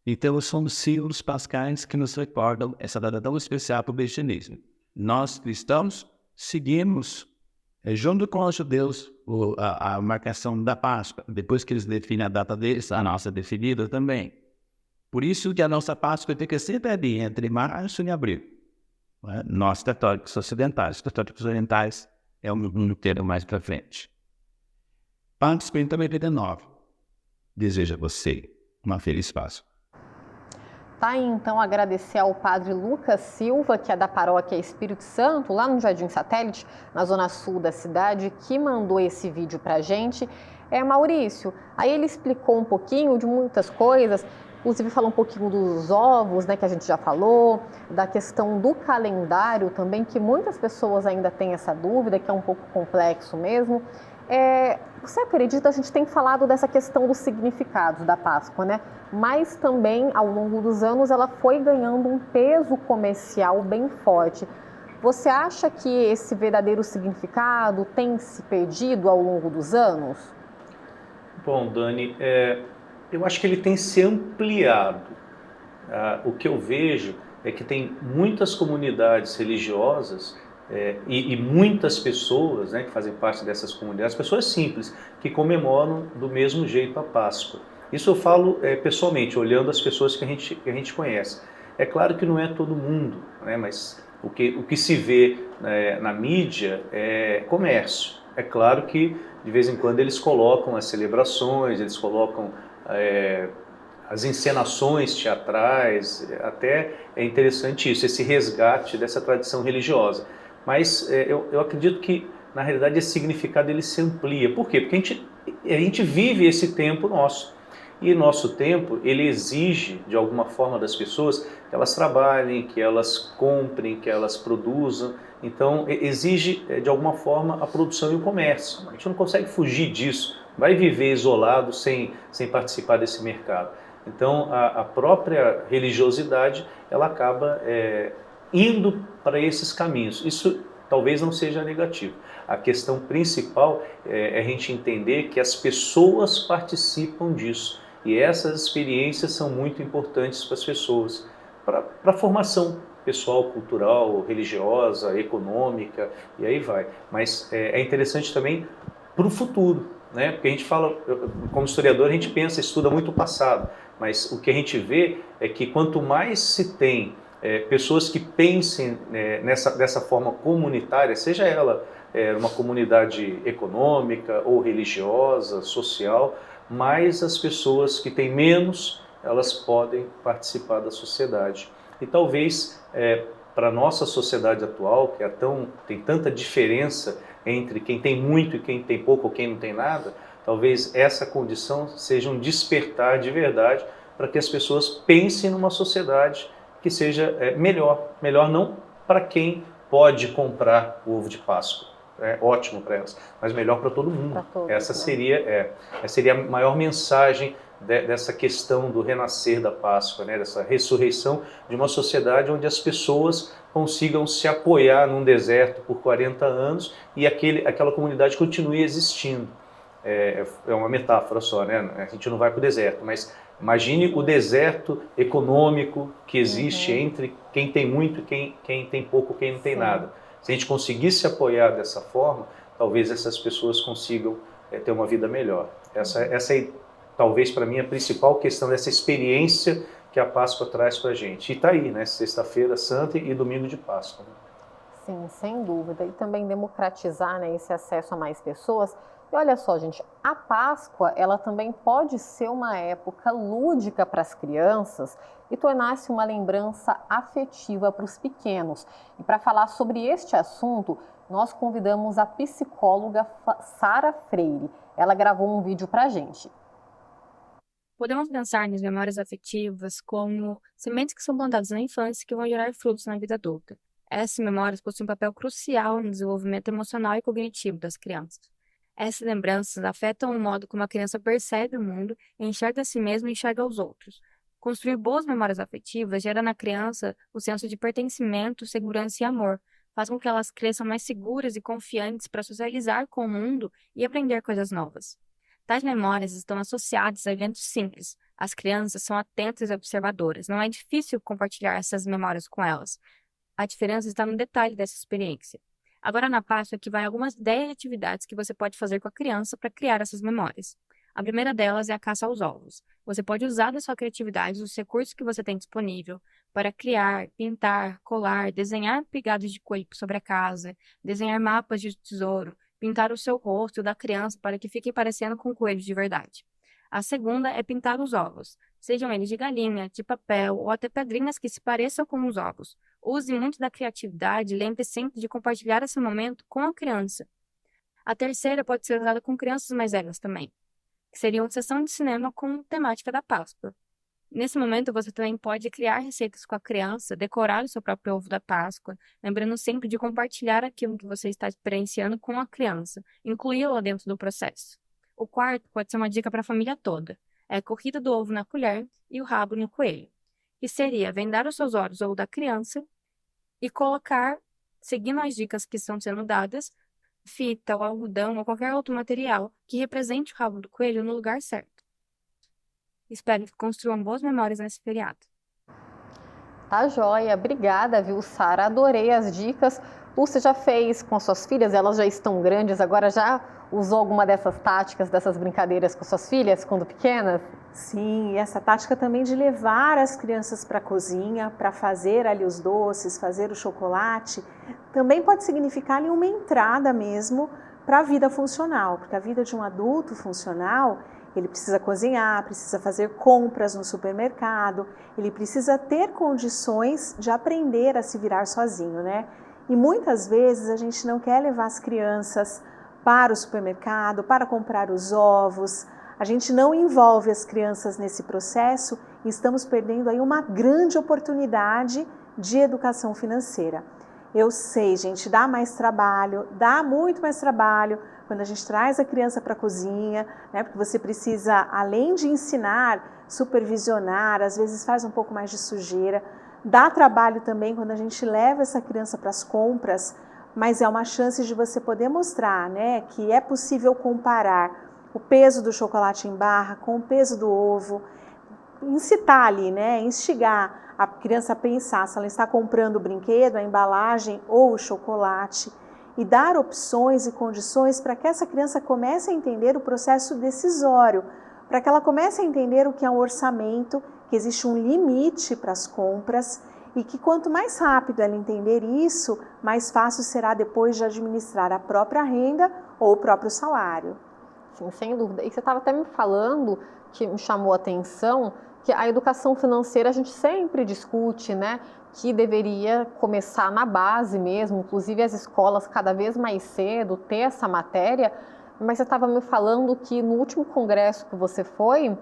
[SPEAKER 6] Então, são símbolos pascais que nos recordam essa data tão especial para o cristianismo. Nós, cristãos, seguimos, junto com os judeus, a marcação da Páscoa. Depois que eles definem a data deles, a nossa é definida também. Por isso que a nossa Páscoa fica sempre ali, entre março e abril. Né? Nós, católicos ocidentais, católicos orientais, é um termo mais para frente. Páscoa em 89. Desejo a você uma feliz Páscoa.
[SPEAKER 1] Tá aí, então, agradecer ao padre Lucas Silva, que é da paróquia Espírito Santo, lá no Jardim Satélite, na zona sul da cidade, que mandou esse vídeo pra gente. Maurício, aí ele explicou um pouquinho de muitas coisas, inclusive falou um pouquinho dos ovos, né, que a gente já falou, da questão do calendário também, que muitas pessoas ainda têm essa dúvida, que é um pouco complexo mesmo. Você acredita, a gente tem falado dessa questão dos significados da Páscoa, né? Mas também, ao longo dos anos, ela foi ganhando um peso comercial bem forte. Você acha que esse verdadeiro significado tem se perdido ao longo dos anos?
[SPEAKER 3] Bom, Dani, eu acho que ele tem se ampliado. O que eu vejo é que tem muitas comunidades religiosas e muitas pessoas, né, que fazem parte dessas comunidades, pessoas simples, que comemoram do mesmo jeito a Páscoa. Isso eu falo pessoalmente, olhando as pessoas que a gente conhece. É claro que não é todo mundo, né, mas o que se vê na mídia é comércio. É claro que de vez em quando eles colocam as celebrações, eles colocam as encenações teatrais, até é interessante isso, esse resgate dessa tradição religiosa. Mas eu acredito que, na realidade, esse significado ele se amplia. Por quê? Porque a gente vive esse tempo nosso. E nosso tempo, ele exige, de alguma forma, das pessoas que elas trabalhem, que elas comprem, que elas produzam. Então, exige, de alguma forma, a produção e o comércio. A gente não consegue fugir disso. Vai viver isolado sem participar desse mercado. Então, a própria religiosidade, ela acaba indo para esses caminhos. Isso talvez não seja negativo. A questão principal é a gente entender que as pessoas participam disso. E essas experiências são muito importantes para as pessoas, para a formação pessoal, cultural, religiosa, econômica, e aí vai. Mas é interessante também para o futuro, né? Porque a gente fala, como historiador, a gente pensa, estuda muito o passado, mas o que a gente vê é que quanto mais se tem pessoas que pensem dessa forma comunitária, seja ela uma comunidade econômica ou religiosa, social, mais as pessoas que têm menos, elas podem participar da sociedade. E talvez para a nossa sociedade atual, que tem tanta diferença entre quem tem muito e quem tem pouco ou quem não tem nada, talvez essa condição seja um despertar de verdade para que as pessoas pensem numa sociedade que seja melhor não para quem pode comprar o ovo de Páscoa, ótimo para elas, mas melhor para todo mundo. Essa seria a maior mensagem dessa questão do renascer da Páscoa, né? Dessa ressurreição de uma sociedade onde as pessoas consigam se apoiar num deserto por 40 anos e aquela comunidade continue existindo. É uma metáfora só, né? A gente não vai para o deserto, mas imagine o deserto econômico que existe entre quem tem muito e quem tem pouco, quem não tem nada. Se a gente conseguir se apoiar dessa forma, talvez essas pessoas consigam ter uma vida melhor. Essa é, talvez, para mim, a principal questão dessa experiência que a Páscoa traz para a gente. E está aí, né? Sexta-feira Santa e domingo de Páscoa. Né?
[SPEAKER 1] Sim, sem dúvida. E também democratizar, né, esse acesso a mais pessoas. E olha só, gente, a Páscoa, ela também pode ser uma época lúdica para as crianças e tornar-se uma lembrança afetiva para os pequenos. E para falar sobre este assunto, nós convidamos a psicóloga Sara Freire. Ela gravou um vídeo para a gente.
[SPEAKER 7] Podemos pensar nas memórias afetivas como sementes que são plantadas na infância e que vão gerar frutos na vida adulta. Essas memórias possuem um papel crucial no desenvolvimento emocional e cognitivo das crianças. Essas lembranças afetam o modo como a criança percebe o mundo, enxerga a si mesma e enxerga os outros. Construir boas memórias afetivas gera na criança o senso de pertencimento, segurança e amor, faz com que elas cresçam mais seguras e confiantes para socializar com o mundo e aprender coisas novas. Tais memórias estão associadas a eventos simples. As crianças são atentas e observadoras. Não é difícil compartilhar essas memórias com elas. A diferença está no detalhe dessa experiência. Agora na Páscoa aqui vai algumas 10 atividades que você pode fazer com a criança para criar essas memórias. A primeira delas é a caça aos ovos. Você pode usar da sua criatividade os recursos que você tem disponível para criar, pintar, colar, desenhar pegadas de coelho sobre a casa, desenhar mapas de tesouro, pintar o seu rosto e o da criança para que fiquem parecendo com coelhos de verdade. A segunda é pintar os ovos, sejam eles de galinha, de papel ou até pedrinhas que se pareçam com os ovos. Use muito da criatividade e lembre sempre de compartilhar esse momento com a criança. A terceira pode ser usada com crianças mais velhas também, que seria uma sessão de cinema com temática da Páscoa. Nesse momento, você também pode criar receitas com a criança, decorar o seu próprio ovo da Páscoa, lembrando sempre de compartilhar aquilo que você está experienciando com a criança, incluí-la dentro do processo. O quarto pode ser uma dica para a família toda. É a corrida do ovo na colher e o rabo no coelho, que seria vendar os seus olhos ou da criança e colocar, seguindo as dicas que estão sendo dadas, fita ou algodão ou qualquer outro material que represente o rabo do coelho no lugar certo. Espero que construam boas memórias nesse feriado.
[SPEAKER 1] Tá joia, obrigada, viu, Sara? Adorei as dicas. Você já fez com as suas filhas? Elas já estão grandes, agora já usou alguma dessas táticas, dessas brincadeiras com suas filhas quando pequenas?
[SPEAKER 2] Sim, e essa tática também de levar as crianças para a cozinha, para fazer ali os doces, fazer o chocolate, também pode significar ali uma entrada mesmo para a vida funcional, porque a vida de um adulto funcional, ele precisa cozinhar, precisa fazer compras no supermercado, ele precisa ter condições de aprender a se virar sozinho, né? E muitas vezes a gente não quer levar as crianças para o supermercado, para comprar os ovos, a gente não envolve as crianças nesse processo e estamos perdendo aí uma grande oportunidade de educação financeira. Eu sei, gente, dá mais trabalho, dá muito mais trabalho quando a gente traz a criança para a cozinha, né? Porque você precisa, além de ensinar, supervisionar, às vezes faz um pouco mais de sujeira. Dá trabalho também quando a gente leva essa criança para as compras, mas é uma chance de você poder mostrar, né, que é possível comparar o peso do chocolate em barra com o peso do ovo, incitar ali, né, instigar a criança a pensar se ela está comprando o brinquedo, a embalagem ou o chocolate e dar opções e condições para que essa criança comece a entender o processo decisório, para que ela comece a entender o que é um orçamento, que existe um limite para as compras e que quanto mais rápido ela entender isso, mais fácil será depois de administrar a própria renda ou o próprio salário.
[SPEAKER 1] Sim, sem dúvida. E você estava até me falando, que me chamou a atenção, que a educação financeira a gente sempre discute, né? Que deveria começar na base mesmo, inclusive as escolas cada vez mais cedo ter essa matéria. Mas você estava me falando que no último congresso que você foi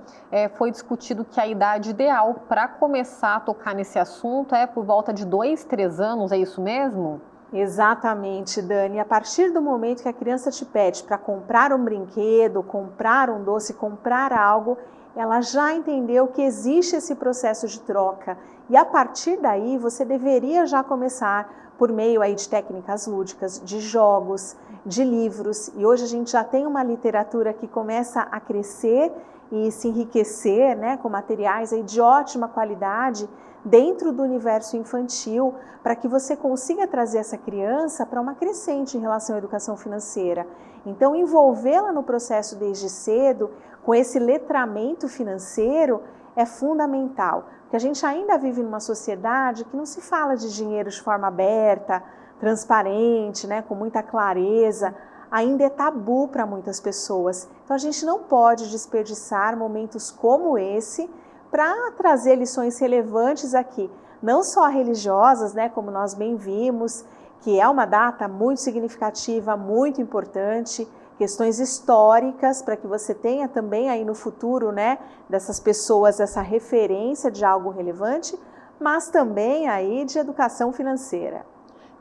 [SPEAKER 1] discutido que a idade ideal para começar a tocar nesse assunto é por volta de 2, 3 anos, é isso mesmo?
[SPEAKER 2] Exatamente, Dani. A partir do momento que a criança te pede para comprar um brinquedo, comprar um doce, comprar algo, ela já entendeu que existe esse processo de troca. E a partir daí, você deveria já começar por meio aí de técnicas lúdicas, de jogos, de livros. E hoje a gente já tem uma literatura que começa a crescer e se enriquecer, né, com materiais aí de ótima qualidade dentro do universo infantil, para que você consiga trazer essa criança para uma crescente em relação à educação financeira. Então, envolvê-la no processo desde cedo, com esse letramento financeiro, é fundamental. Porque a gente ainda vive numa sociedade que não se fala de dinheiro de forma aberta, transparente, né, com muita clareza, ainda é tabu para muitas pessoas. Então, a gente não pode desperdiçar momentos como esse para trazer lições relevantes aqui, não só religiosas, né, como nós bem vimos, que é uma data muito significativa, muito importante, questões históricas, para que você tenha também aí no futuro, né, dessas pessoas essa referência de algo relevante, mas também aí de educação financeira.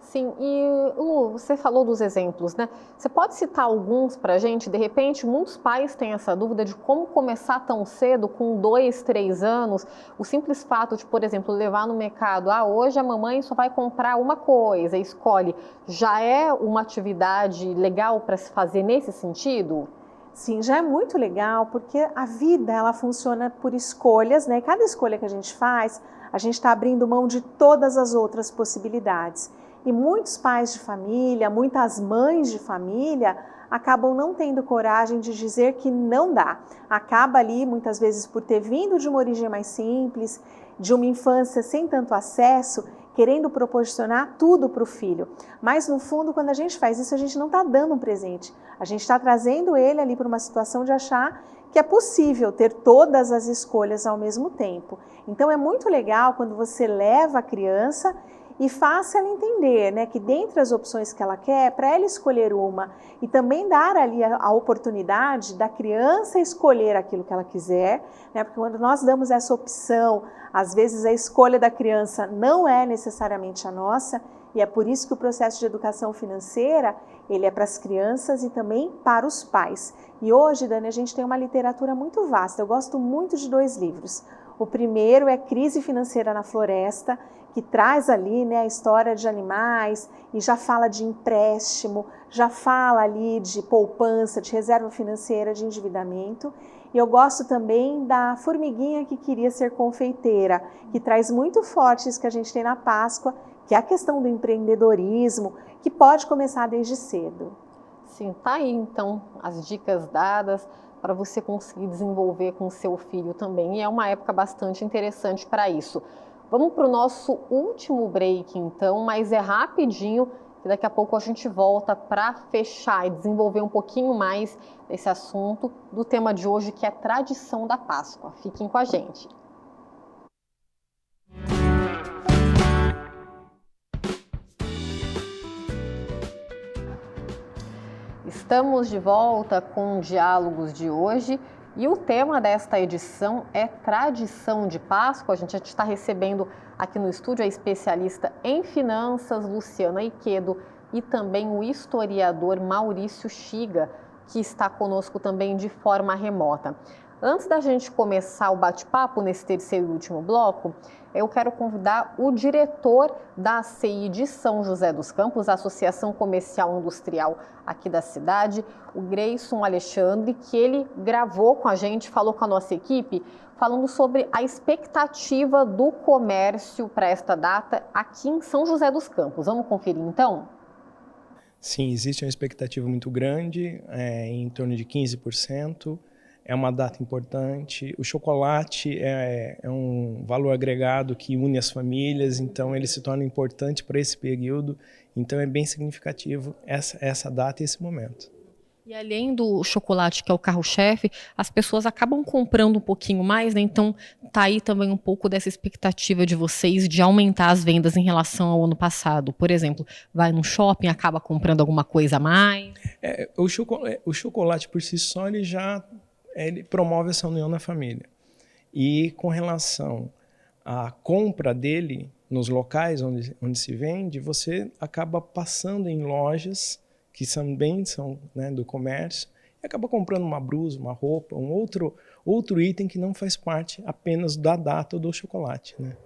[SPEAKER 1] Sim, e Lu, você falou dos exemplos, né? Você pode citar alguns para a gente? De repente, muitos pais têm essa dúvida de como começar tão cedo, com 2, 3 anos. O simples fato de, por exemplo, levar no mercado, hoje a mamãe só vai comprar uma coisa, escolhe, já é uma atividade legal para se fazer nesse sentido?
[SPEAKER 2] Sim, já é muito legal, porque a vida ela funciona por escolhas, né? Cada escolha que a gente faz, a gente está abrindo mão de todas as outras possibilidades. E muitos pais de família, muitas mães de família acabam não tendo coragem de dizer que não dá. Acaba ali, muitas vezes, por ter vindo de uma origem mais simples, de uma infância sem tanto acesso, querendo proporcionar tudo para o filho. Mas, no fundo, quando a gente faz isso, a gente não está dando um presente. A gente está trazendo ele ali para uma situação de achar que é possível ter todas as escolhas ao mesmo tempo. Então, é muito legal quando você leva a criança e faça ela entender, né, que dentre as opções que ela quer, para ela escolher uma e também dar ali a oportunidade da criança escolher aquilo que ela quiser, né, porque quando nós damos essa opção, às vezes a escolha da criança não é necessariamente a nossa, e é por isso que o processo de educação financeira, ele é para as crianças e também para os pais. E hoje, Dani, a gente tem uma literatura muito vasta, eu gosto muito de 2 livros. O primeiro é Crise Financeira na Floresta, que traz ali, né, a história de animais e já fala de empréstimo, já fala ali de poupança, de reserva financeira, de endividamento. E eu gosto também da Formiguinha que Queria Ser Confeiteira, que traz muito forte isso que a gente tem na Páscoa, que é a questão do empreendedorismo, que pode começar desde cedo.
[SPEAKER 1] Sim, tá aí então as dicas dadas para você conseguir desenvolver com o seu filho também. E é uma época bastante interessante para isso. Vamos para o nosso último break então, mas é rapidinho, que daqui a pouco a gente volta para fechar e desenvolver um pouquinho mais esse assunto do tema de hoje, que é tradição da Páscoa. Fiquem com a gente. Estamos de volta com o Diálogos de hoje e o tema desta edição é tradição de Páscoa. A gente está recebendo aqui no estúdio a especialista em finanças, Luciana Iquedo, e também o historiador Maurício Chiga, que está conosco também de forma remota. Antes da gente começar o bate-papo nesse terceiro e último bloco, eu quero convidar o diretor da ACI de São José dos Campos, a Associação Comercial Industrial aqui da cidade, o Greyson Alexandre, que ele gravou com a gente, falou com a nossa equipe, falando sobre a expectativa do comércio para esta data aqui em São José dos Campos. Vamos conferir então?
[SPEAKER 8] Sim, existe uma expectativa muito grande, em torno de 15%. É uma data importante. O chocolate é um valor agregado que une as famílias, então ele se torna importante para esse período. Então é bem significativo essa data e esse momento.
[SPEAKER 1] E além do chocolate, que é o carro-chefe, as pessoas acabam comprando um pouquinho mais, né? Então tá aí também um pouco dessa expectativa de vocês de aumentar as vendas em relação ao ano passado. Por exemplo, vai no shopping, acaba comprando alguma coisa a mais?
[SPEAKER 8] O chocolate por si só ele promove essa união na família. E com relação à compra dele nos locais onde se vende, você acaba passando em lojas que também são, né, do comércio e acaba comprando uma blusa, uma roupa, um outro item que não faz parte apenas da data do chocolate, né?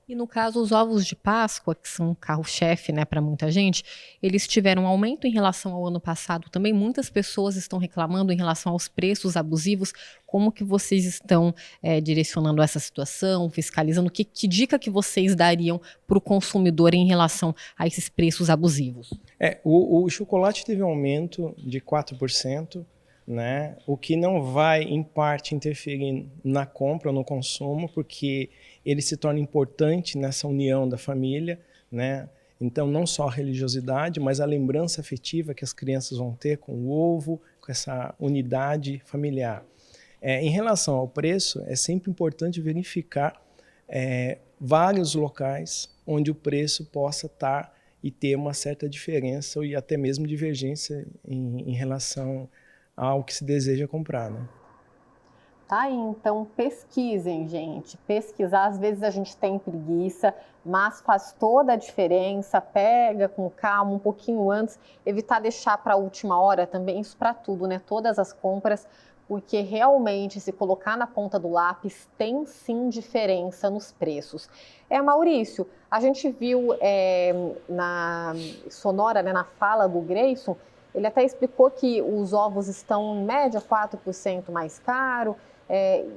[SPEAKER 1] E no caso, os ovos de Páscoa, que são um carro-chefe, né, para muita gente, eles tiveram um aumento em relação ao ano passado também. Muitas pessoas estão reclamando em relação aos preços abusivos. Como que vocês estão direcionando essa situação, fiscalizando? Que dica que vocês dariam para o consumidor em relação a esses preços abusivos?
[SPEAKER 8] O chocolate teve um aumento de 4%. Né? O que não vai, em parte, interferir na compra ou no consumo, porque ele se torna importante nessa união da família, né? Então, não só a religiosidade, mas a lembrança afetiva que as crianças vão ter com o ovo, com essa unidade familiar. Em relação ao preço, é sempre importante verificar vários locais onde o preço possa estar e ter uma certa diferença e até mesmo divergência em relação ao que se deseja comprar, né?
[SPEAKER 1] Tá aí, então pesquisem, gente. Pesquisar, às vezes a gente tem preguiça, mas faz toda a diferença. Pega com calma, um pouquinho antes, evitar deixar para a última hora também, isso para tudo, né? Todas as compras, porque realmente se colocar na ponta do lápis tem sim diferença nos preços. Maurício, a gente viu na sonora, né, na fala do Grayson, ele até explicou que os ovos estão em média 4% mais caro.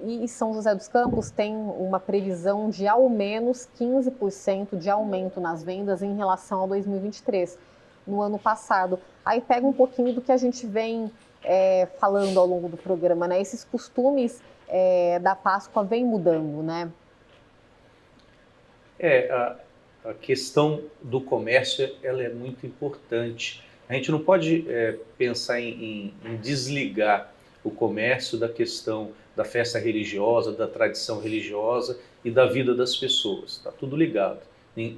[SPEAKER 1] E São José dos Campos tem uma previsão de ao menos 15% de aumento nas vendas em relação a 2023, no ano passado. Aí pega um pouquinho do que a gente vem falando ao longo do programa, né? Esses costumes da Páscoa vêm mudando, né?
[SPEAKER 3] A questão do comércio ela é muito importante. A gente não pode pensar em desligar o comércio da questão da festa religiosa, da tradição religiosa e da vida das pessoas. Está tudo ligado.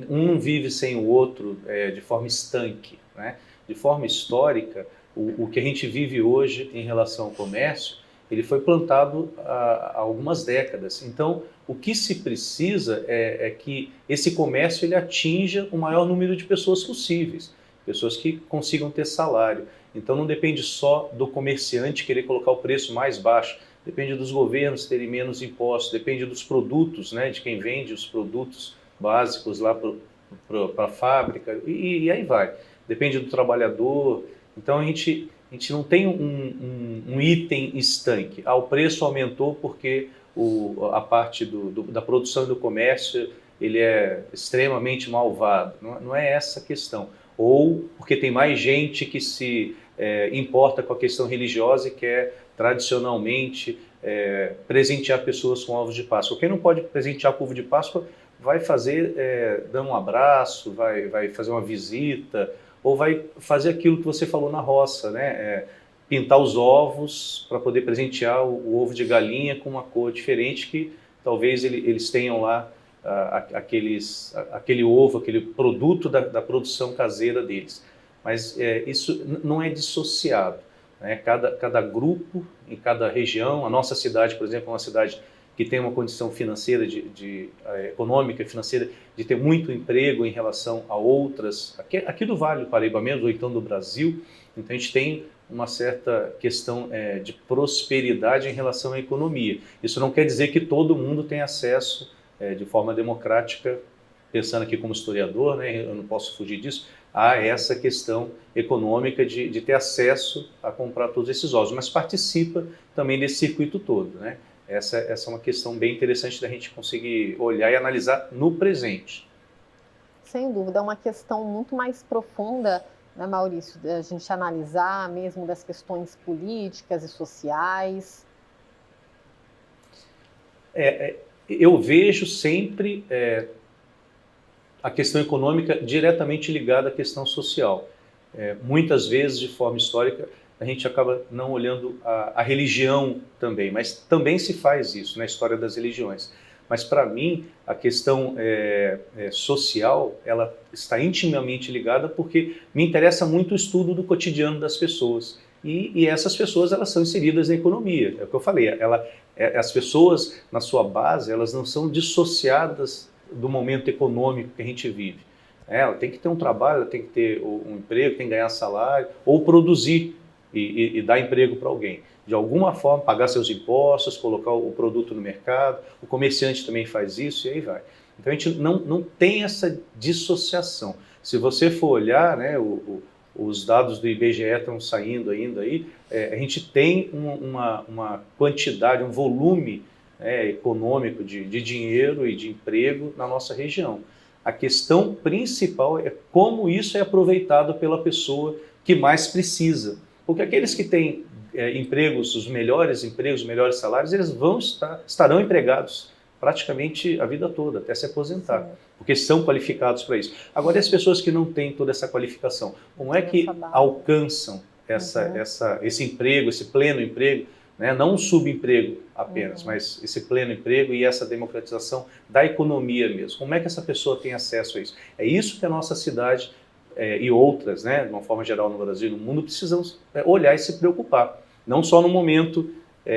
[SPEAKER 3] Um não vive sem o outro de forma estanque, né? De forma histórica, o que a gente vive hoje em relação ao comércio, ele foi plantado há algumas décadas. Então, o que se precisa é que esse comércio ele atinja o maior número de pessoas possíveis, pessoas que consigam ter salário. Então, não depende só do comerciante querer colocar o preço mais baixo, depende dos governos terem menos impostos, depende dos produtos, né, de quem vende os produtos básicos lá para a fábrica, e aí vai. Depende do trabalhador. Então, a gente não tem um item estanque. O preço aumentou porque a parte da produção e do comércio ele é extremamente malvado. Não é essa a questão. Ou porque tem mais gente que se importa com a questão religiosa e quer tradicionalmente presentear pessoas com ovos de Páscoa. Quem não pode presentear com ovo de Páscoa vai fazer dando um abraço, vai fazer uma visita, ou vai fazer aquilo que você falou na roça, né? Pintar os ovos para poder presentear o ovo de galinha com uma cor diferente que talvez eles tenham lá aquele ovo, aquele produto da produção caseira deles. Mas isso não é dissociado, né? Cada grupo, em cada região, a nossa cidade, por exemplo, é uma cidade que tem uma condição financeira, econômica e financeira, de ter muito emprego em relação a outras, aqui do Vale do Paraíba mesmo, ou então do Brasil. Então a gente tem uma certa questão de prosperidade em relação à economia. Isso não quer dizer que todo mundo tem acesso de forma democrática, pensando aqui como historiador, né, eu não posso fugir disso, a essa questão econômica de ter acesso a comprar todos esses ovos, mas participa também desse circuito todo, né? Essa é uma questão bem interessante da gente conseguir olhar e analisar no presente.
[SPEAKER 1] Sem dúvida, é uma questão muito mais profunda, né, Maurício, da gente analisar mesmo das questões políticas e sociais.
[SPEAKER 3] Eu vejo sempre a questão econômica diretamente ligada à questão social. Muitas vezes, de forma histórica, a gente acaba não olhando a religião também, mas também se faz isso na história das religiões. Mas, para mim, a questão social, ela está intimamente ligada porque me interessa muito o estudo do cotidiano das pessoas. E essas pessoas, elas são inseridas na economia. É o que eu falei, as pessoas, na sua base, elas não são dissociadas do momento econômico que a gente vive. Ela tem que ter um trabalho, ela tem que ter um emprego, tem que ganhar salário, ou produzir e dar emprego para alguém. De alguma forma, pagar seus impostos, colocar o produto no mercado, o comerciante também faz isso e aí vai. Então a gente não tem essa dissociação. Se você for olhar, né, os dados do IBGE estão saindo ainda aí, a gente tem uma quantidade, um volume econômico de dinheiro e de emprego na nossa região. A questão principal é como isso é aproveitado pela pessoa que mais precisa. Porque aqueles que têm empregos, os melhores empregos, os melhores salários, eles estarão empregados praticamente a vida toda, até se aposentar. Sim. Porque são qualificados para isso. Agora, e as pessoas que não têm toda essa qualificação, como é que alcançam esse emprego, esse pleno emprego, né? Não um subemprego apenas, mas esse pleno emprego e essa democratização da economia mesmo. Como é que essa pessoa tem acesso a isso? É isso que a nossa cidade e outras, né, de uma forma geral no Brasil e no mundo, precisam olhar e se preocupar. Não só no momento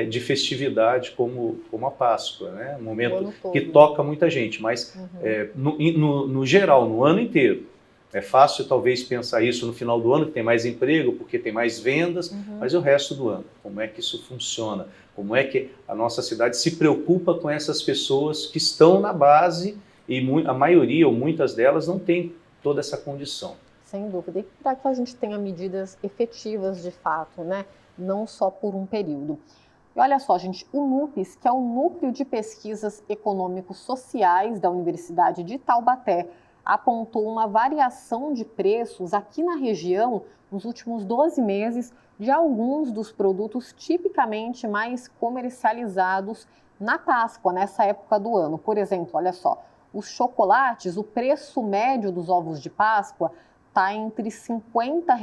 [SPEAKER 3] de festividade como a Páscoa, né? Um momento que
[SPEAKER 1] todo.
[SPEAKER 3] toca muita gente, mas no geral, no ano inteiro. É fácil talvez pensar isso no final do ano, que tem mais emprego, porque tem mais vendas, mas e o resto do ano? Como é que isso funciona? Como é que a nossa cidade se preocupa com essas pessoas que estão na base e a maioria ou muitas delas não tem toda essa condição?
[SPEAKER 1] Sem dúvida. E para que a gente tenha medidas efetivas de fato, né? Não só por um período. E olha só, gente, o NUPES, que é o Núcleo de Pesquisas Econômicos Sociais da Universidade de Taubaté, apontou uma variação de preços aqui na região nos últimos 12 meses de alguns dos produtos tipicamente mais comercializados na Páscoa, nessa época do ano. Por exemplo, olha só, os chocolates, o preço médio dos ovos de Páscoa está entre R$ 50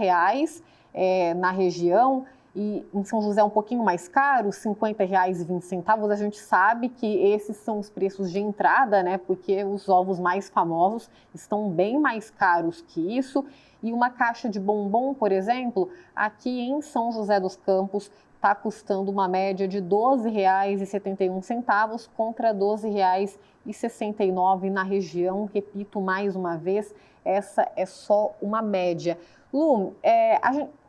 [SPEAKER 1] na região, e em São José é um pouquinho mais caro, R$ 50,20. A gente sabe que esses são os preços de entrada, né? Porque os ovos mais famosos estão bem mais caros que isso. E uma caixa de bombom, por exemplo, aqui em São José dos Campos está custando uma média de R$ 12,71 contra R$ 12,69 na região. Repito mais uma vez, essa é só uma média. Lu,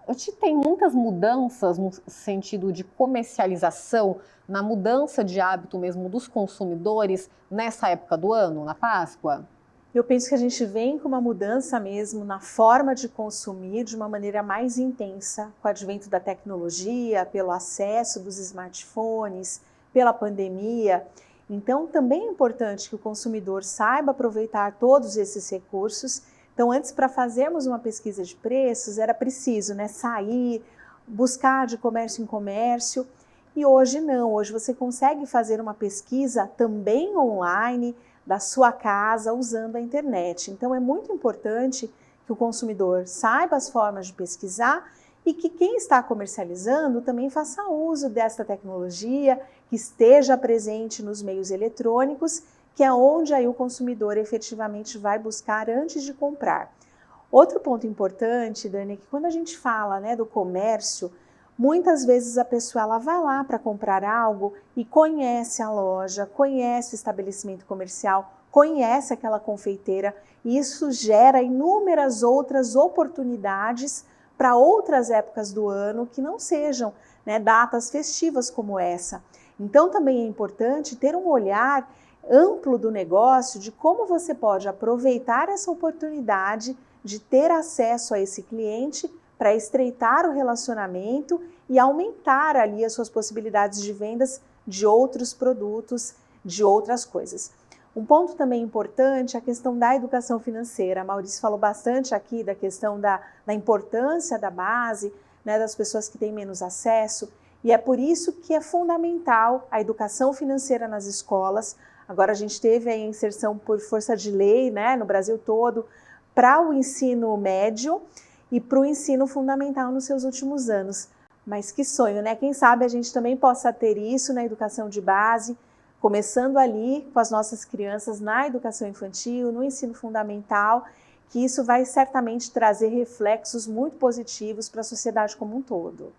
[SPEAKER 1] a gente tem muitas mudanças no sentido de comercialização, na mudança de hábito mesmo dos consumidores nessa época do ano, na Páscoa?
[SPEAKER 2] Eu penso que a gente vem com uma mudança mesmo na forma de consumir de uma maneira mais intensa, com o advento da tecnologia, pelo acesso dos smartphones, pela pandemia. Então, também é importante que o consumidor saiba aproveitar todos esses recursos. Então, antes, para fazermos uma pesquisa de preços, era preciso, né, sair, buscar de comércio em comércio, e hoje não. Hoje você consegue fazer uma pesquisa também online, da sua casa, usando a internet. Então, é muito importante que o consumidor saiba as formas de pesquisar e que quem está comercializando também faça uso dessa tecnologia, que esteja presente nos meios eletrônicos, que é onde aí o consumidor efetivamente vai buscar antes de comprar. Outro ponto importante, Dani, é que quando a gente fala, né, do comércio, muitas vezes a pessoa ela vai lá para comprar algo e conhece a loja, conhece o estabelecimento comercial, conhece aquela confeiteira, e isso gera inúmeras outras oportunidades para outras épocas do ano que não sejam, né, datas festivas como essa. Então também é importante ter um olhar amplo do negócio, de como você pode aproveitar essa oportunidade de ter acesso a esse cliente para estreitar o relacionamento e aumentar ali as suas possibilidades de vendas de outros produtos, de outras coisas. Um ponto também importante é a questão da educação financeira. A Maurício falou bastante aqui da questão da importância da base, né, das pessoas que têm menos acesso, e é por isso que é fundamental a educação financeira nas escolas. Agora a gente teve a inserção por força de lei, né, no Brasil todo, para o ensino médio e para o ensino fundamental nos seus últimos anos. Mas que sonho, né? Quem sabe a gente também possa ter isso na educação de base, começando ali com as nossas crianças na educação infantil, no ensino fundamental, que isso vai certamente trazer reflexos muito positivos para a sociedade como um todo.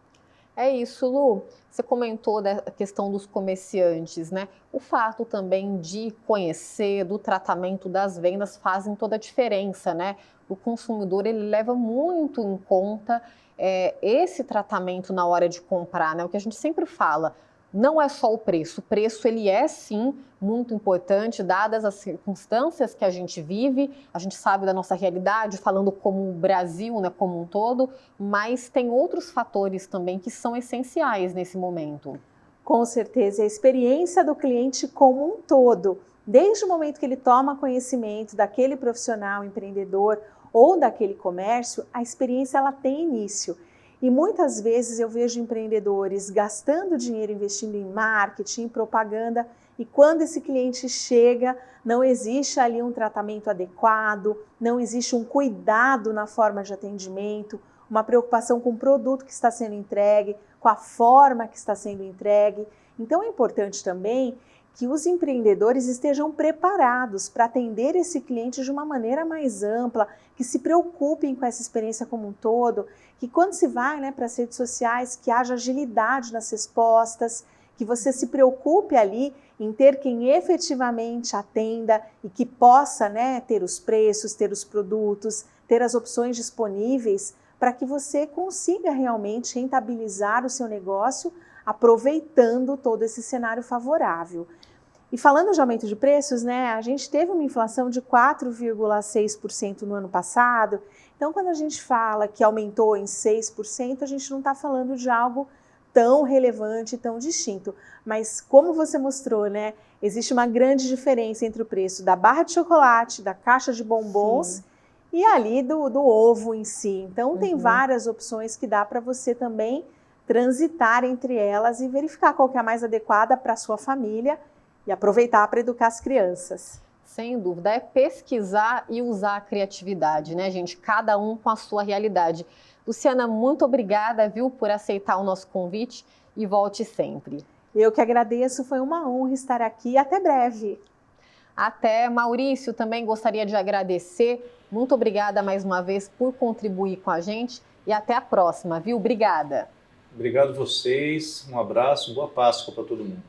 [SPEAKER 1] É isso, Lu. Você comentou da questão dos comerciantes, né? O fato também de conhecer, do tratamento das vendas fazem toda a diferença, né? O consumidor, ele leva muito em conta esse tratamento na hora de comprar, né? O que a gente sempre fala, não é só o preço ele é sim muito importante, dadas as circunstâncias que a gente vive, a gente sabe da nossa realidade, falando como o Brasil, né, como um todo, mas tem outros fatores também que são essenciais nesse momento.
[SPEAKER 2] Com certeza, a experiência do cliente como um todo, desde o momento que ele toma conhecimento daquele profissional, empreendedor ou daquele comércio, a experiência ela tem início. E muitas vezes eu vejo empreendedores gastando dinheiro, investindo em marketing, em propaganda, e quando esse cliente chega, não existe ali um tratamento adequado, não existe um cuidado na forma de atendimento, uma preocupação com o produto que está sendo entregue, com a forma que está sendo entregue. Então é importante também que os empreendedores estejam preparados para atender esse cliente de uma maneira mais ampla, que se preocupem com essa experiência como um todo, que quando se vai, né, para as redes sociais, que haja agilidade nas respostas, que você se preocupe ali em ter quem efetivamente atenda e que possa, né, ter os preços, ter os produtos, ter as opções disponíveis para que você consiga realmente rentabilizar o seu negócio aproveitando todo esse cenário favorável. E falando de aumento de preços, né, a gente teve uma inflação de 4,6% no ano passado. Então, quando a gente fala que aumentou em 6%, a gente não está falando de algo tão relevante, tão distinto. Mas como você mostrou, né, existe uma grande diferença entre o preço da barra de chocolate, da caixa de bombons, sim, e ali do ovo em si. Então, tem várias opções que dá para você também transitar entre elas e verificar qual que é a mais adequada para a sua família e aproveitar para educar as crianças.
[SPEAKER 1] Sem dúvida, é pesquisar e usar a criatividade, né, gente? Cada um com a sua realidade. Luciana, muito obrigada, viu, por aceitar o nosso convite e volte sempre.
[SPEAKER 2] Eu que agradeço, foi uma honra estar aqui. Até breve.
[SPEAKER 1] Até. Maurício, também gostaria de agradecer. Muito obrigada mais uma vez por contribuir com a gente e até a próxima, viu? Obrigada.
[SPEAKER 3] Obrigado a vocês, um abraço, boa Páscoa para todo mundo.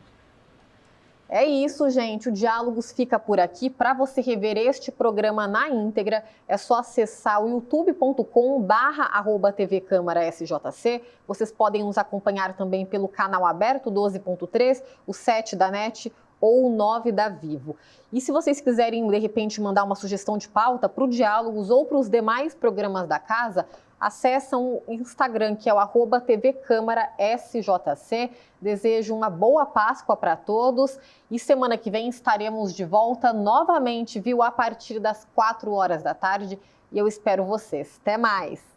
[SPEAKER 1] É isso, gente. O Diálogos fica por aqui. Para você rever este programa na íntegra, é só acessar o youtube.com/@TV Câmara SJC. Vocês podem nos acompanhar também pelo canal aberto 12.3, o 7 da NET ou o 9 da Vivo. E se vocês quiserem, de repente, mandar uma sugestão de pauta para o Diálogos ou para os demais programas da casa, acessam o Instagram, que é o @TV Câmara SJC. Desejo uma boa Páscoa para todos e semana que vem estaremos de volta novamente, viu, a partir das 4 horas da tarde, e eu espero vocês. Até mais!